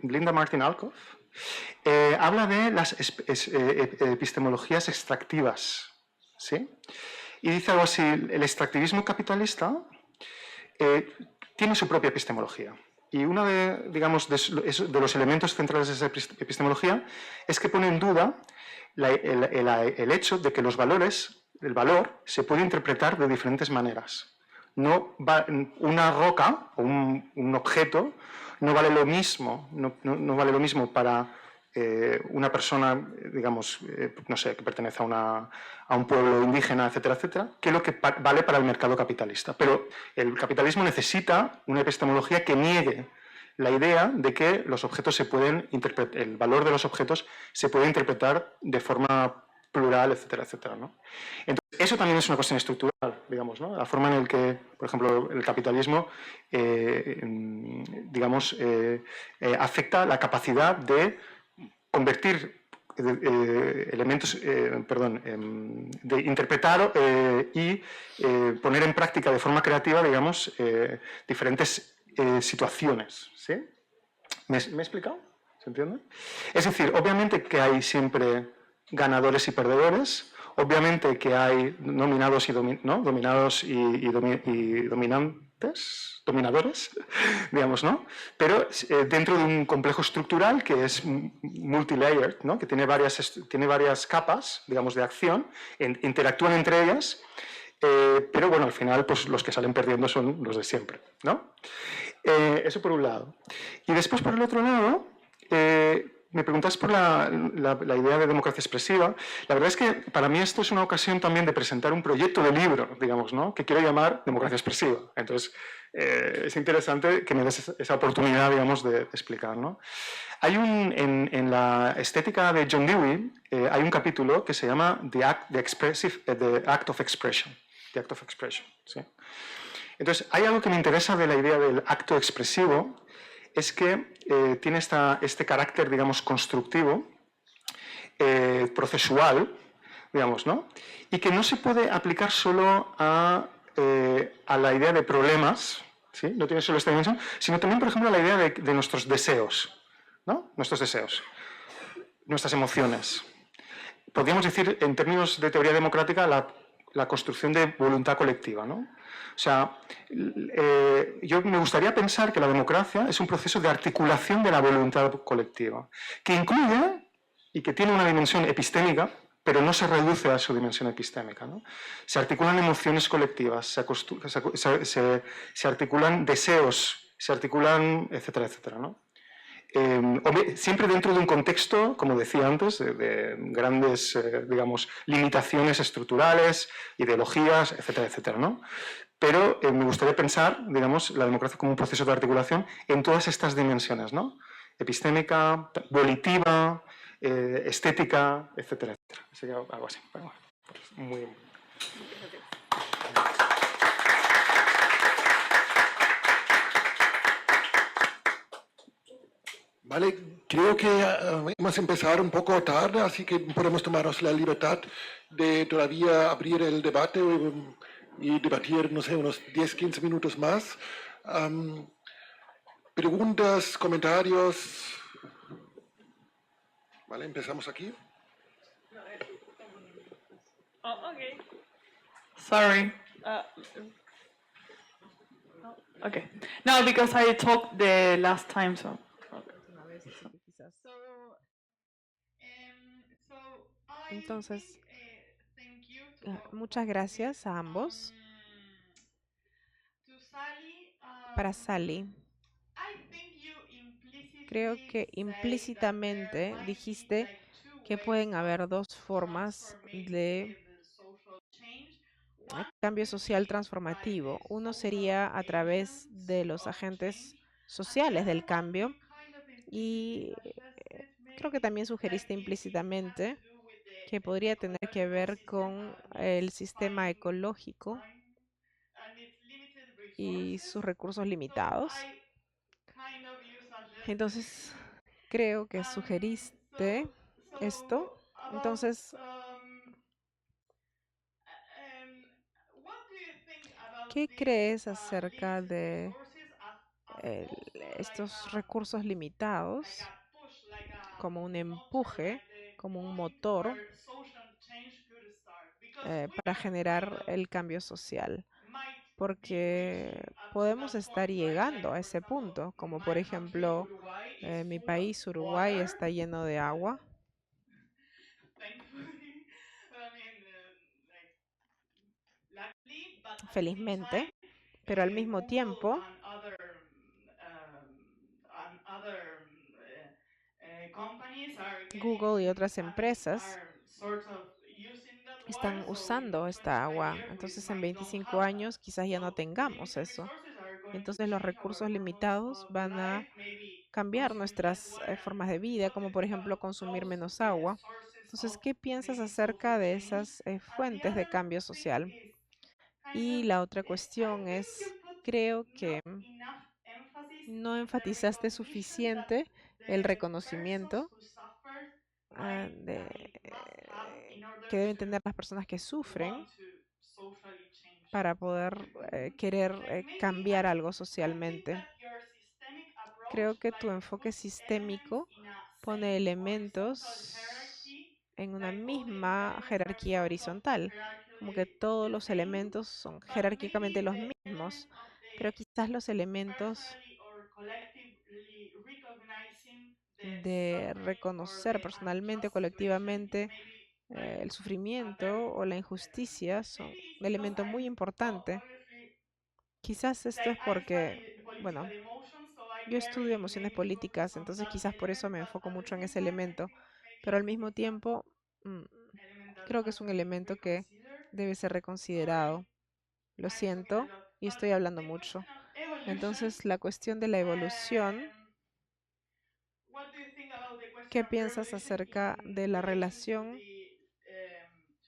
Linda Martin Alcoff, habla de las epistemologías extractivas, ¿sí? Y dice algo así: el extractivismo capitalista tiene su propia epistemología. Y uno de los elementos centrales de esa epistemología es que pone en duda el hecho de que el valor se puede interpretar de diferentes maneras. Una roca o un objeto no vale lo mismo, no vale lo mismo para una persona, digamos, no sé, que pertenece a un pueblo indígena, etcétera, etcétera, que lo que vale para el mercado capitalista. Pero el capitalismo necesita una epistemología que niegue la idea de que los objetos se pueden interpretar, el valor de los objetos se puede interpretar de forma plural, etcétera, etcétera, ¿no? Entonces, eso también es una cuestión estructural, digamos, ¿no? La forma en la que, por ejemplo, el capitalismo, digamos, afecta la capacidad de convertir elementos, de interpretar y poner en práctica de forma creativa, digamos, diferentes situaciones, ¿sí? ¿Me he explicado? ¿Se entiende? Es decir, obviamente que hay siempre ganadores y perdedores, obviamente que hay dominados y, dominados y dominantes, dominadores, digamos, ¿no? Pero dentro de un complejo estructural que es multilayered, ¿no? Que tiene varias capas, digamos, de acción, interactúan entre ellas, pero bueno, al final pues, los que salen perdiendo son los de siempre, ¿no? Eso por un lado. Y después, por el otro lado, me preguntas por la idea de democracia expresiva. La verdad es que para mí esto es una ocasión también de presentar un proyecto de libro, digamos, ¿no? Que quiero llamar democracia expresiva. Entonces, es interesante que me des esa oportunidad, digamos, de explicar, ¿no? Hay en la estética de John Dewey, hay un capítulo que se llama The Act of Expression. The Act of Expression, ¿sí? Entonces, hay algo que me interesa de la idea del acto expresivo, es que tiene este carácter, digamos, constructivo, procesual, digamos, ¿no? Y que no se puede aplicar solo a la idea de problemas, ¿sí? No tiene solo esta dimensión, sino también, por ejemplo, a la idea de nuestros deseos, ¿no? Nuestros deseos, nuestras emociones. Podríamos decir, en términos de teoría democrática, la construcción de voluntad colectiva, ¿no? O sea, yo me gustaría pensar que la democracia es un proceso de articulación de la voluntad colectiva, que incluye y que tiene una dimensión epistémica, pero no se reduce a su dimensión epistémica, ¿no? Se articulan emociones colectivas, se articulan deseos, se articulan, etcétera, etcétera, ¿no? Siempre dentro de un contexto, como decía antes, de grandes, digamos, limitaciones estructurales, ideologías, etcétera, etcétera, ¿no? Pero me gustaría pensar, digamos, la democracia como un proceso de articulación en todas estas dimensiones, ¿no? Epistémica, volitiva, estética, etcétera, etcétera. Sería algo así. Bueno, pues muy bien. Vale, creo que hemos empezado un poco tarde, así que podemos tomarnos la libertad de todavía abrir el debate y debatir, no sé, unos 10, 15 minutos más. Preguntas, comentarios. Vale, empezamos aquí. Oh, okay. Sorry. Okay. No, because I talked the last time, so. Entonces, muchas gracias a ambos. Para Sally, creo que implícitamente dijiste que pueden haber dos formas de cambio social transformativo. Uno sería a través de los agentes sociales del cambio y creo que también sugeriste implícitamente que podría tener que ver con el sistema ecológico y sus recursos limitados. Entonces, creo que sugeriste esto. Entonces, ¿qué crees acerca de estos recursos limitados como un empuje, como un motor para generar el cambio social? Porque podemos estar llegando a ese punto, como por ejemplo, mi país, Uruguay, está lleno de agua. Felizmente, pero al mismo tiempo Google y otras empresas are sort of using that están water, so in usando esta 25 agua. years we Entonces, en might not 25 have that. años quizás ya no So tengamos limited eso. resources are Y going to entonces los change our recursos hormones limitados of van a life, maybe cambiar consume less nuestras water. And formas de vida, what do como you por think ejemplo about consumir those menos agua. sources Entonces, of ¿qué piensas maybe acerca social de change? esas And the fuentes de other cambio thing social? is kind Y of, la otra I cuestión think you es, put creo not que enough emphasis no in the enfatizaste recognition that suficiente el the persons reconocimiento who suffer might, I mean, must have in que order deben to tener las personas que sufren want to socially change para poder something. querer Like maybe cambiar algo I think socialmente. that your systemic approach Creo que tu like enfoque puts elements sistémico in a pone same horizontal elementos hierarchy, en una like all the misma elements are jerarquía sort of horizontal, como que hierarchically todos the los same, elementos son but jerárquicamente maybe los the mismos, element of pero the quizás los elementos personally or collectively recognizing the de suffering or reconocer the personalmente o unjust situation is colectivamente maybe like el a very sufrimiento o la important element. injusticia son Maybe un it's because elemento muy importante. obviously, Quizás esto like es I porque, study political bueno, emotions, so I yo estudio very emociones maybe focus políticas, on entonces that quizás por eso element, me but enfoco at the mucho en same ese time, I elemento, think maybe pero al this mismo is an tiempo element that creo que has es to un be elemento que reconsidered. debe ser Sorry, reconsiderado. Lo I'm talking a siento lot, y but estoy hablando the question mucho. of evolution, Entonces, la cuestión de la evolución, what do you think about the question ¿qué of piensas revolution acerca in de la relation relación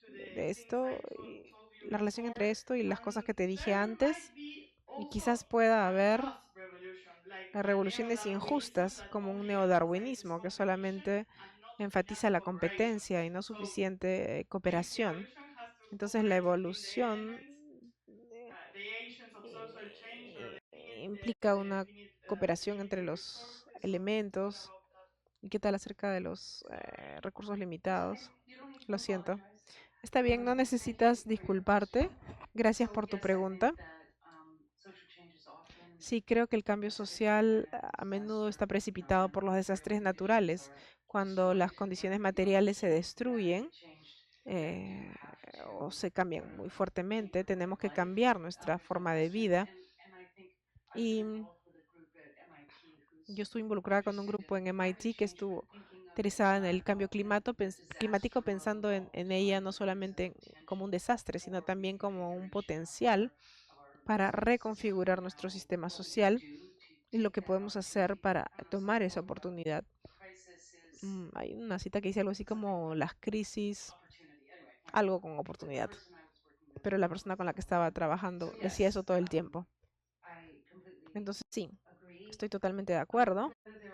to the de things I esto, y told you la relación entre before? esto y las cosas And que te dije there antes? might be Y also quizás pueda an haber unjust revolution, like a revoluciones neo-Darwinism injustas, that como un only emphasizes neodarwinismo que competition solamente and not enfatiza enough la cooperation. competencia y no So suficiente maybe the cooperación. evolution has to Entonces, la operate in the evolución elements, the agents of social change or implica the una finite cooperación entre limited los resources. So what elementos. about that? ¿Y qué tal acerca de los Sorry. recursos It's okay. limitados? You don't need to Lo siento. apologize. Está bien, no Thank you necesitas for your disculparte. question. Gracias So por tu yes, I pregunta. think that social change is often Sí, creo que el cambio precipitated social when a a menudo está disaster, precipitado por when los material desastres conditions naturales, are cuando las destroyed, condiciones when materiales se things are radically destruyen changed. We do eh, have o to se cambian muy think fuertemente. our way Tenemos of que life. cambiar nuestra There's no forma de question. vida. And I think I've been Y involved with a group at MIT yo who's estuve involucrada con un interested grupo en in climate MIT que change, but estuvo thinking of it interesada en not el cambio in a climático, disaster mode pensando all en the ella time, no but as a solamente como un potential desastre, sino for también como un reconfiguration potencial of our para social system reconfigurar and nuestro how sistema what we can social do to y lo take que that podemos hacer opportunity. para Some tomar esa quote oportunidad. crisis is Hay una cita que dice algo así something como with las crisis, opportunity. Anyway, algo con the oportunidad. person I was working with Pero la persona con la que estaba trabajando so decía eso yes, todo el tiempo. I completely Entonces sí, agree. estoy totalmente de acuerdo. Whether they're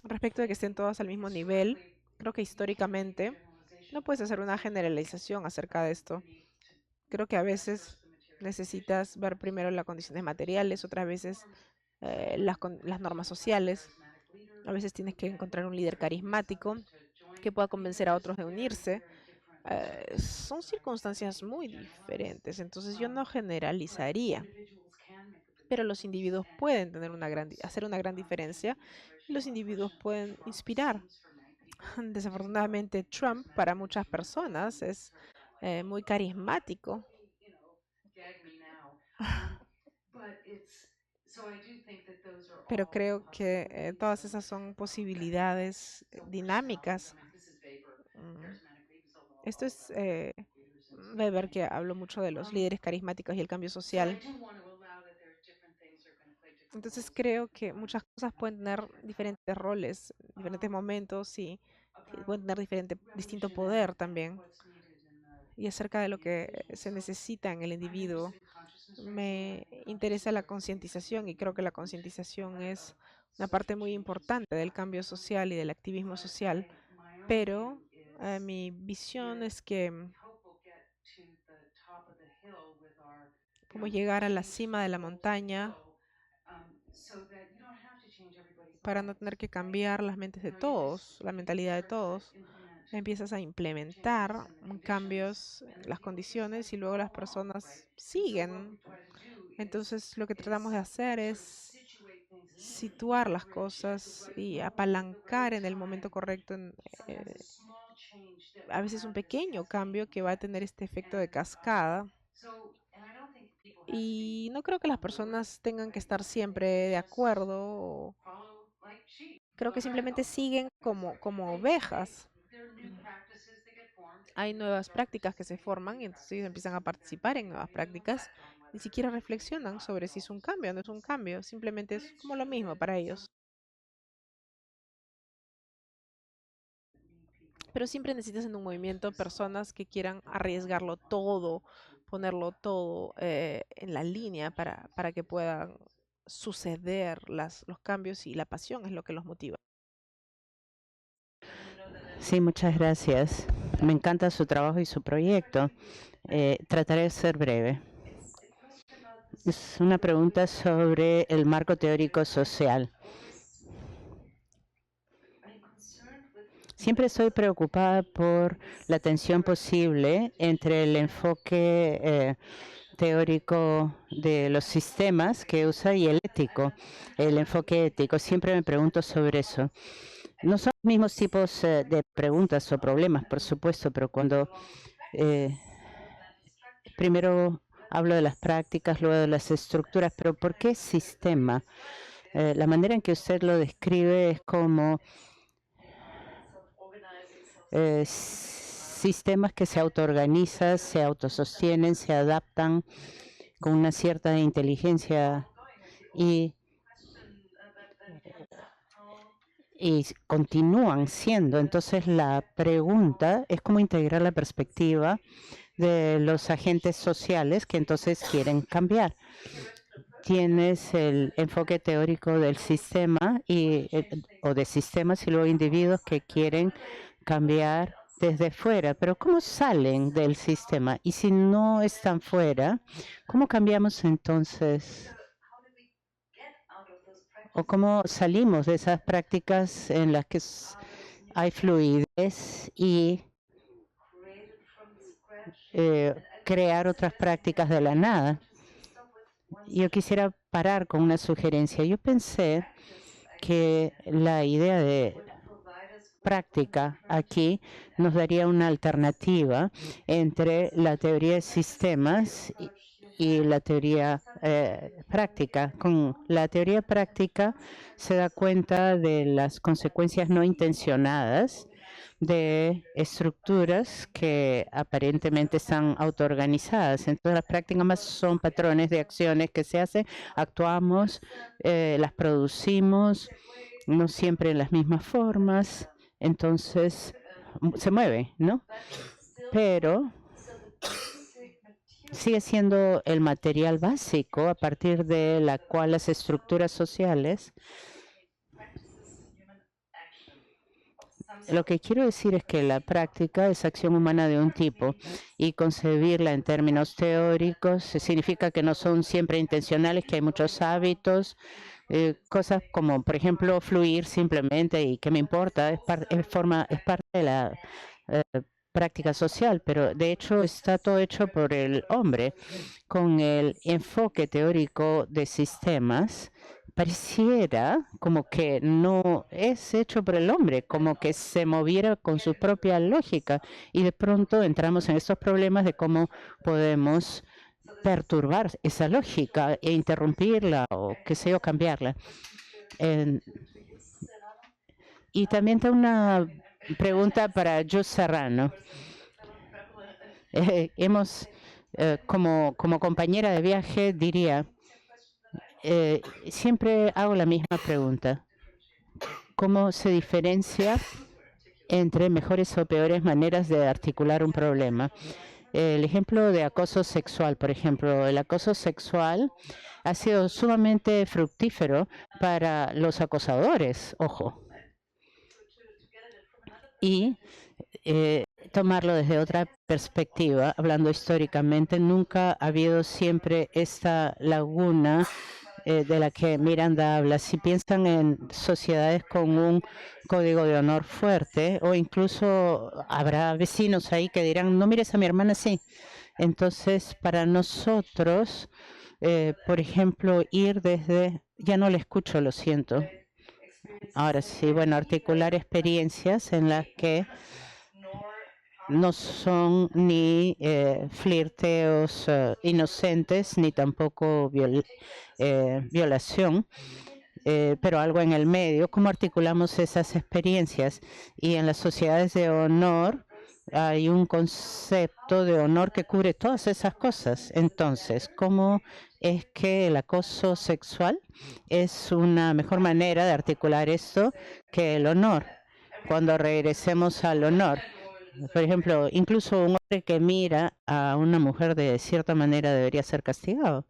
Respecto de que estén todas al mismo nivel, historically, creo que you can't make a históricamente generalization no of puedes all hacer una decisions. generalización acerca de esto. You need to Creo que a address veces first the material conditions necesitas and ver then primero las assess condiciones whether there's materiales, room otras for veces reform. So las normas you have a sociales. charismatic leader A veces tienes who que can encontrar un líder convince carismático others to join. que pueda I mean, convencer they're a just otros de very, unirse. very different circumstances. Son So I'm circunstancias hesitant to muy generalize. diferentes, entonces yo no But generalizaría, individuals can make a big pero los difference, individuos and pueden tener hacer una gran can diferencia be y los inspirational. individuos Unfortunately, pueden Trump inspirar. seems for many people to be Desafortunadamente, quite Trump para charismatic and muchas personas instrumental, and es sort of like, muy carismático, gag me now. But it's so I do think that those are pero all creo que possibilities todas esas son posibilidades so personalities. dinámicas. I mean, this is Weber, Mm, charismatic leaders, Esto all es about leaders and Weber, que change. habló mucho de los Um, líderes carismáticos y el cambio so I social. do want to allow that there's different things that are going to play different Entonces roles at creo different que times muchas cosas and pueden tener different power. diferentes roles, diferentes momentos y About pueden tener distinto revolution poder and también. what's needed in Y acerca de lo the que individual. se So necesita en el I'm individuo, interested in consciousness raising, and I me think interesa consciousness la raising is concientización y really creo que la important concientización part es of una social parte muy change and social importante del cambio activism. social y del activismo But social, my own pero view is mi visión we're es que hope we'll get to the top of the hill with our podemos llegar a la change cima for de the la world to montaña go, so that you don't have to change everybody's para no minds, tener que right? cambiar las mentes de You just todos, la mentalidad de start to todos. implement Empiezas a changes implementar and the conditions, cambios en and then las people just kind condiciones of y luego las follow along, right? personas And so what we siguen. try to do Entonces lo que tratamos de hacer sort of es situate things and situar las leverage at the cosas right y moment, the apalancar right en el momento time, correcto, sometimes a small change that a will veces un have this pequeño cambio cascading que va a effect. tener este efecto de And cascada. and I don't think people have to Y be no creo que las on board, personas tengan que right? estar They siempre can de just acuerdo. follow like sheep. Creo que simplemente siguen como ovejas. Hay nuevas prácticas que se forman y entonces ellos empiezan a participar en nuevas prácticas. Ni siquiera reflexionan sobre si es un cambio o no es un cambio. Simplemente es como lo mismo para ellos. Pero siempre necesitas en un movimiento personas que quieran arriesgarlo todo, ponerlo todo en la línea para que puedan suceder los cambios y la pasión es lo que los motiva. Sí, muchas gracias. Me encanta su trabajo y su proyecto. Trataré de ser breve. Es una pregunta sobre el marco teórico social. Siempre estoy preocupada por la tensión posible entre el enfoque teórico de los sistemas que usa y el ético, el enfoque ético. Siempre me pregunto sobre eso. No son los mismos tipos de preguntas o problemas, por supuesto, pero cuando primero hablo de las prácticas, luego de las estructuras, pero ¿por qué sistema? La manera en que usted lo describe es como sistemas que se autoorganizan, se autosostienen, se adaptan con una cierta inteligencia y continúan siendo. Entonces la pregunta es cómo integrar la perspectiva de los agentes sociales que entonces quieren cambiar. Tienes el enfoque teórico del sistema o de sistemas y luego individuos que quieren cambiar desde fuera. Pero ¿cómo salen del sistema? Y si no están fuera, ¿cómo cambiamos entonces? ¿O cómo salimos de esas prácticas en las que hay fluidez y crear otras prácticas de la nada? Yo quisiera parar con una sugerencia. Yo pensé que la idea de práctica aquí nos daría una alternativa entre la teoría de sistemas y la teoría práctica. Con la teoría práctica se da cuenta de las consecuencias no intencionadas de estructuras que aparentemente están autoorganizadas. Entonces, las prácticas más son patrones de acciones que se hacen, actuamos, las producimos, no siempre en las mismas formas, entonces se mueve, ¿no? Pero sigue siendo el material básico a partir de la cual las estructuras sociales. Lo que quiero decir es que la práctica es acción humana de un tipo y concebirla en términos teóricos significa que no son siempre intencionales, que hay muchos hábitos, cosas como, por ejemplo, fluir simplemente y que me importa, es parte de la práctica social, pero de hecho está todo hecho por el hombre. Con el enfoque teórico de sistemas, pareciera como que no es hecho por el hombre, como que se moviera con su propia lógica y de pronto entramos en estos problemas de cómo podemos perturbar esa lógica e interrumpirla o qué sé yo, cambiarla. Y también tengo una pregunta para Jus Serrano. Como compañera de viaje diría, siempre hago la misma pregunta. ¿Cómo se diferencia entre mejores o peores maneras de articular un problema? El ejemplo de acoso sexual, por ejemplo, el acoso sexual ha sido sumamente fructífero para los acosadores, ojo. Y tomarlo desde otra perspectiva, hablando históricamente, nunca ha habido siempre esta laguna de la que Miranda habla. Si piensan en sociedades con un código de honor fuerte, o incluso habrá vecinos ahí que dirán, no mires a mi hermana así. Entonces, para nosotros, por ejemplo, ir desde, ya no le escucho, lo siento. Ahora sí, bueno, articular experiencias en las que no son ni flirteos inocentes, ni tampoco violación. pero algo en el medio. ¿Cómo articulamos esas experiencias? Y en las sociedades de honor hay un concepto de honor que cubre todas esas cosas. Entonces, ¿cómo es que el acoso sexual es una mejor manera de articular esto que el honor? Cuando regresemos al honor, por ejemplo, incluso un hombre que mira a una mujer de cierta manera debería ser castigado.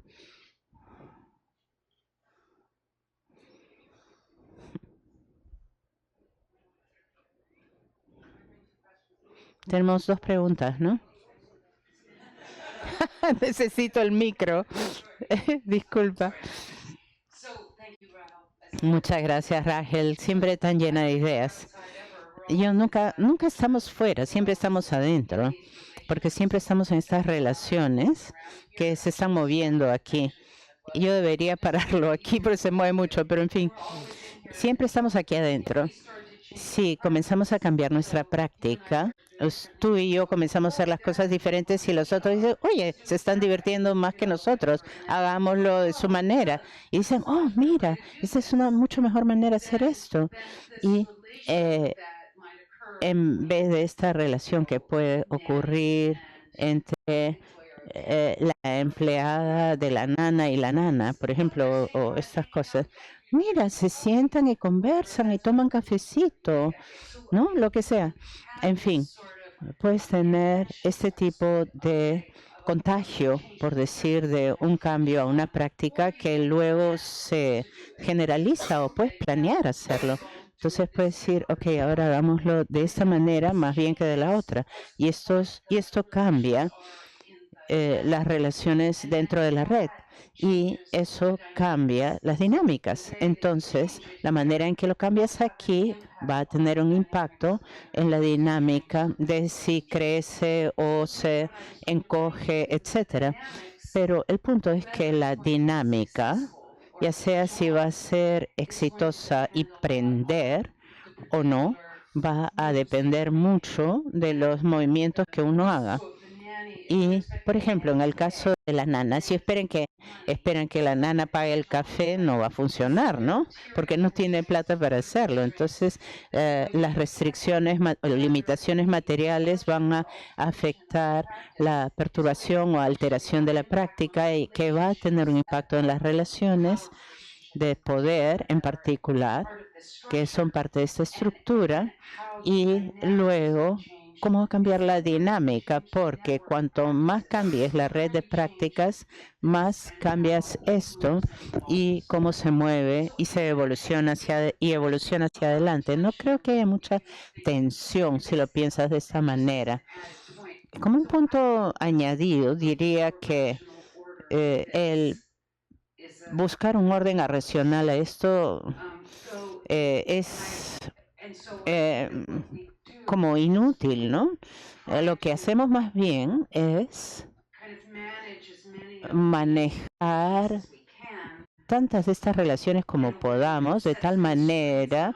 Tenemos dos preguntas, ¿no? Necesito el micro. Disculpa. Muchas gracias, Rachel. Siempre tan llena de ideas. Yo nunca estamos fuera, siempre estamos adentro, porque siempre estamos en estas relaciones que se están moviendo aquí. Yo debería pararlo aquí, pero se mueve mucho, pero en fin, siempre estamos aquí adentro. Si comenzamos a cambiar nuestra práctica, tú y yo comenzamos a hacer las cosas diferentes y los otros dicen, oye, se están divirtiendo más que nosotros, hagámoslo de su manera. Y dicen, oh, mira, esta es una mucho mejor manera de hacer esto. Y en vez de esta relación que puede ocurrir entre la empleada de la nana y la nana, por ejemplo, o estas cosas. Mira, se sientan y conversan y toman cafecito, ¿no? Lo que sea. En fin, puedes tener este tipo de contagio, por decir, de un cambio a una práctica que luego se generaliza o puedes planear hacerlo. Entonces puedes decir, ok, ahora hagámoslo de esta manera más bien que de la otra. Y esto cambia las relaciones dentro de la red y eso cambia las dinámicas. Entonces, la manera en que lo cambias aquí va a tener un impacto en la dinámica de si crece o se encoge, etcétera. Pero el punto es que la dinámica, ya sea si va a ser exitosa y prender o no, va a depender mucho de los movimientos que uno haga. Y, por ejemplo, en el caso de la nana, si esperan que la nana pague el café, no va a funcionar, ¿no? Porque no tiene plata para hacerlo. Entonces, las restricciones o limitaciones materiales van a afectar la perturbación o alteración de la práctica y que va a tener un impacto en las relaciones de poder en particular, que son parte de esta estructura, y luego cómo cambiar la dinámica, porque cuanto más cambies la red de prácticas, más cambias esto y cómo se mueve y se evoluciona evoluciona hacia adelante. No creo que haya mucha tensión si lo piensas de esta manera. Como un punto añadido, diría que el buscar un orden racional a esto es como inútil, ¿no? Lo que hacemos más bien es manejar tantas de estas relaciones como podamos, de tal manera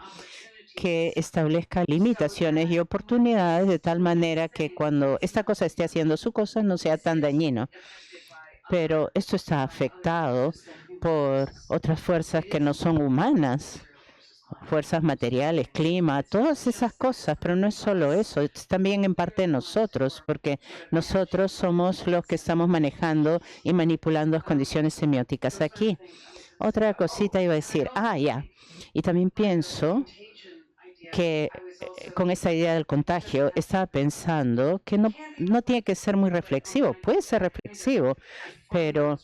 que establezca limitaciones y oportunidades, de tal manera que cuando esta cosa esté haciendo su cosa no sea tan dañino. Pero esto está afectado por otras fuerzas que no son humanas, fuerzas materiales, clima, todas esas cosas, pero no es solo eso, es también en parte nosotros, porque nosotros somos los que estamos manejando y manipulando las condiciones semióticas aquí. Otra cosita iba a decir, ya, y también pienso que con esta idea del contagio, estaba pensando que no tiene que ser muy reflexivo, puede ser reflexivo, pero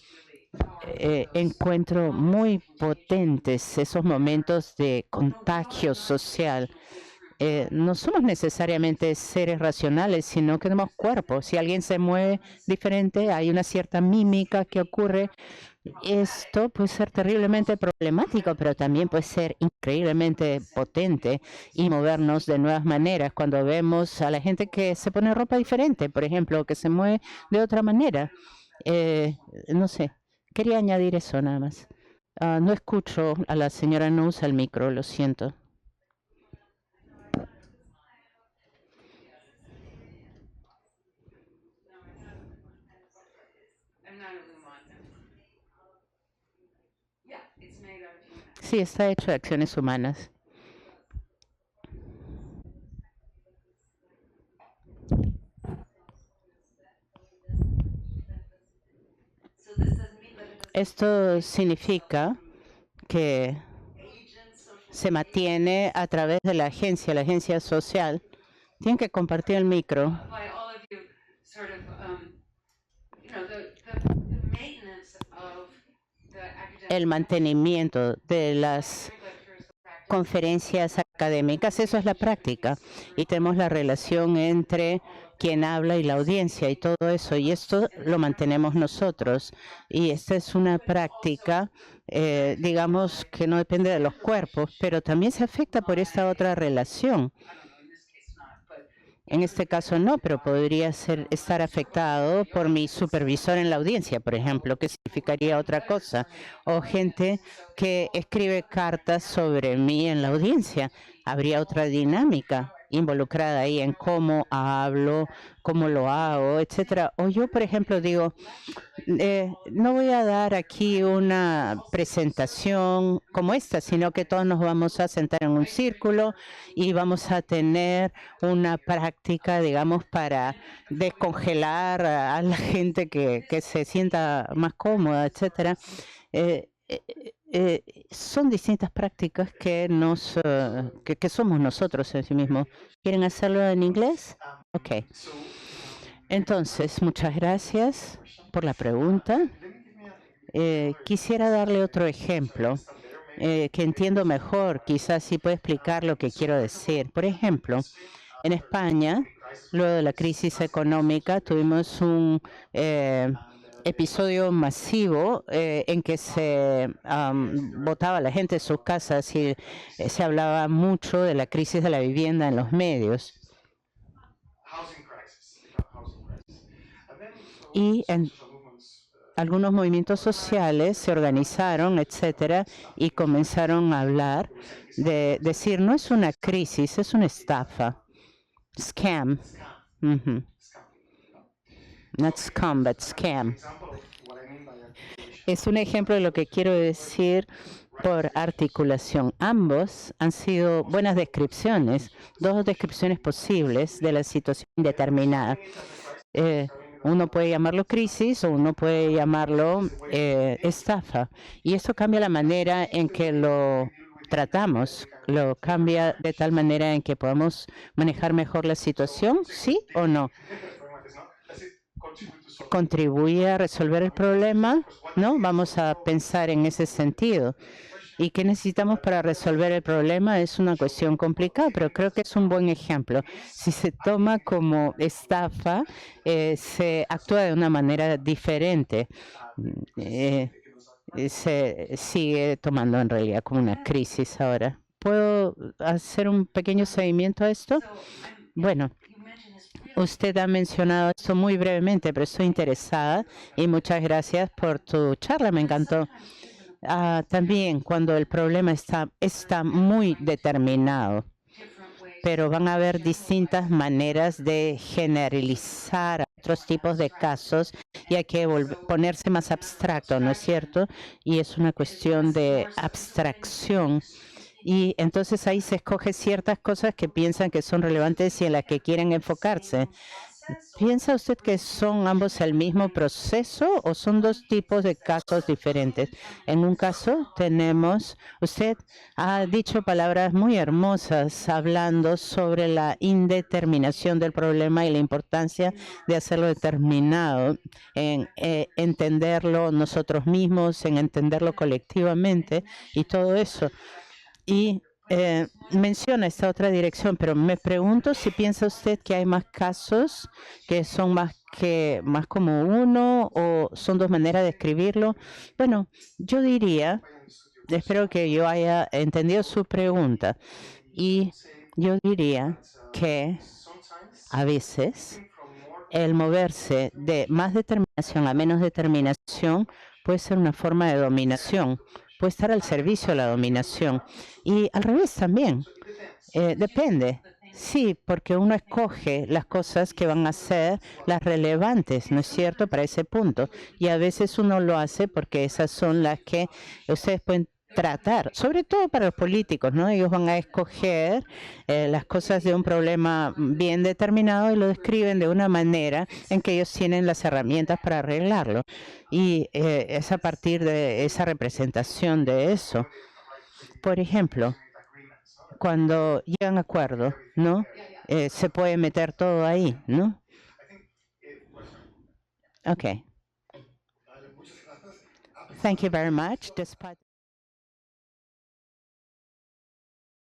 encuentro muy potentes esos momentos de contagio social. No somos necesariamente seres racionales, sino que tenemos cuerpos. Si alguien se mueve diferente, hay una cierta mímica que ocurre. Esto puede ser terriblemente problemático, pero también puede ser increíblemente potente y movernos de nuevas maneras cuando vemos a la gente que se pone ropa diferente, por ejemplo, que se mueve de otra manera. No sé, quería añadir eso nada más. No escucho a la señora, no usa el micro, lo siento. Sí, está hecho de acciones humanas. Esto significa que se mantiene a través de la agencia social. Tienen que compartir el micro. By all of you, sort of, the maintenance of the academic El mantenimiento de las conferencias académicas, eso es la práctica. Y tenemos la relación entre quien habla y la audiencia y todo eso. Y esto lo mantenemos nosotros. Y esta es una práctica, digamos, que no depende de los cuerpos, pero también se afecta por esta otra relación. En este caso no, pero podría estar afectado por mi supervisor en la audiencia, por ejemplo, que significaría otra cosa. O gente que escribe cartas sobre mí en la audiencia. Habría otra dinámica involucrada ahí en cómo hablo, cómo lo hago, etcétera. O yo, por ejemplo, digo, no voy a dar aquí una presentación como esta, sino que todos nos vamos a sentar en un círculo y vamos a tener una práctica, digamos, para descongelar a la gente que se sienta más cómoda, etcétera. Son distintas prácticas que que somos nosotros en sí mismos. ¿Quieren hacerlo en inglés? Ok. Entonces, muchas gracias por la pregunta. Quisiera darle otro ejemplo que entiendo mejor. Quizás sí puede explicar lo que quiero decir. Por ejemplo, en España, luego de la crisis económica, tuvimos un episodio masivo en que se botaba a la gente de sus casas y se hablaba mucho de la crisis de la vivienda en los medios. Y algunos movimientos sociales se organizaron, etcétera, y comenzaron a hablar de decir, no es una crisis, es una estafa. Scam. Not scam, but scam. Es un ejemplo de lo que quiero decir por articulación. Ambos han sido buenas descripciones, dos descripciones posibles de la situación indeterminada. Uno puede llamarlo crisis o uno puede llamarlo estafa. Y eso cambia la manera en que lo tratamos, lo cambia de tal manera en que podamos manejar mejor la situación, ¿sí o no? ¿Contribuye a resolver el problema? ¿No? Vamos a pensar en ese sentido. ¿Y qué necesitamos para resolver el problema? Es una cuestión complicada, pero creo que es un buen ejemplo. Si se toma como estafa, se actúa de una manera diferente. Se sigue tomando en realidad como una crisis ahora. ¿Puedo hacer un pequeño seguimiento a esto? Bueno, usted ha mencionado esto muy brevemente, pero estoy interesada y muchas gracias por tu charla, me encantó. También cuando el problema está muy determinado, pero van a haber distintas maneras de generalizar otros tipos de casos y hay que ponerse más abstracto, ¿no es cierto? Y es una cuestión de abstracción. Y entonces ahí se escoge ciertas cosas que piensan que son relevantes y en las que quieren enfocarse. ¿Piensa usted que son ambos el mismo proceso o son dos tipos de casos diferentes? En un caso usted ha dicho palabras muy hermosas hablando sobre la indeterminación del problema y la importancia de hacerlo determinado, en entenderlo nosotros mismos, en entenderlo colectivamente y todo eso. Y menciona esta otra dirección, pero me pregunto si piensa usted que hay más casos que son más como uno o son dos maneras de escribirlo. Bueno, yo diría, espero que yo haya entendido su pregunta, y yo diría que a veces el moverse de más determinación a menos determinación puede ser una forma de dominación. Puede estar al servicio de la dominación. Y al revés también. Depende. Sí, porque uno escoge las cosas que van a ser las relevantes, ¿no es cierto?, para ese punto. Y a veces uno lo hace porque esas son las que ustedes pueden tratar, sobre todo para los políticos, ¿no? Ellos van a escoger las cosas de un problema bien determinado y lo describen de una manera en que ellos tienen las herramientas para arreglarlo. Y es a partir de esa representación de eso. Por ejemplo, cuando llegan a acuerdo, ¿no? Se puede meter todo ahí, ¿no? Okay. Thank you very much. Despite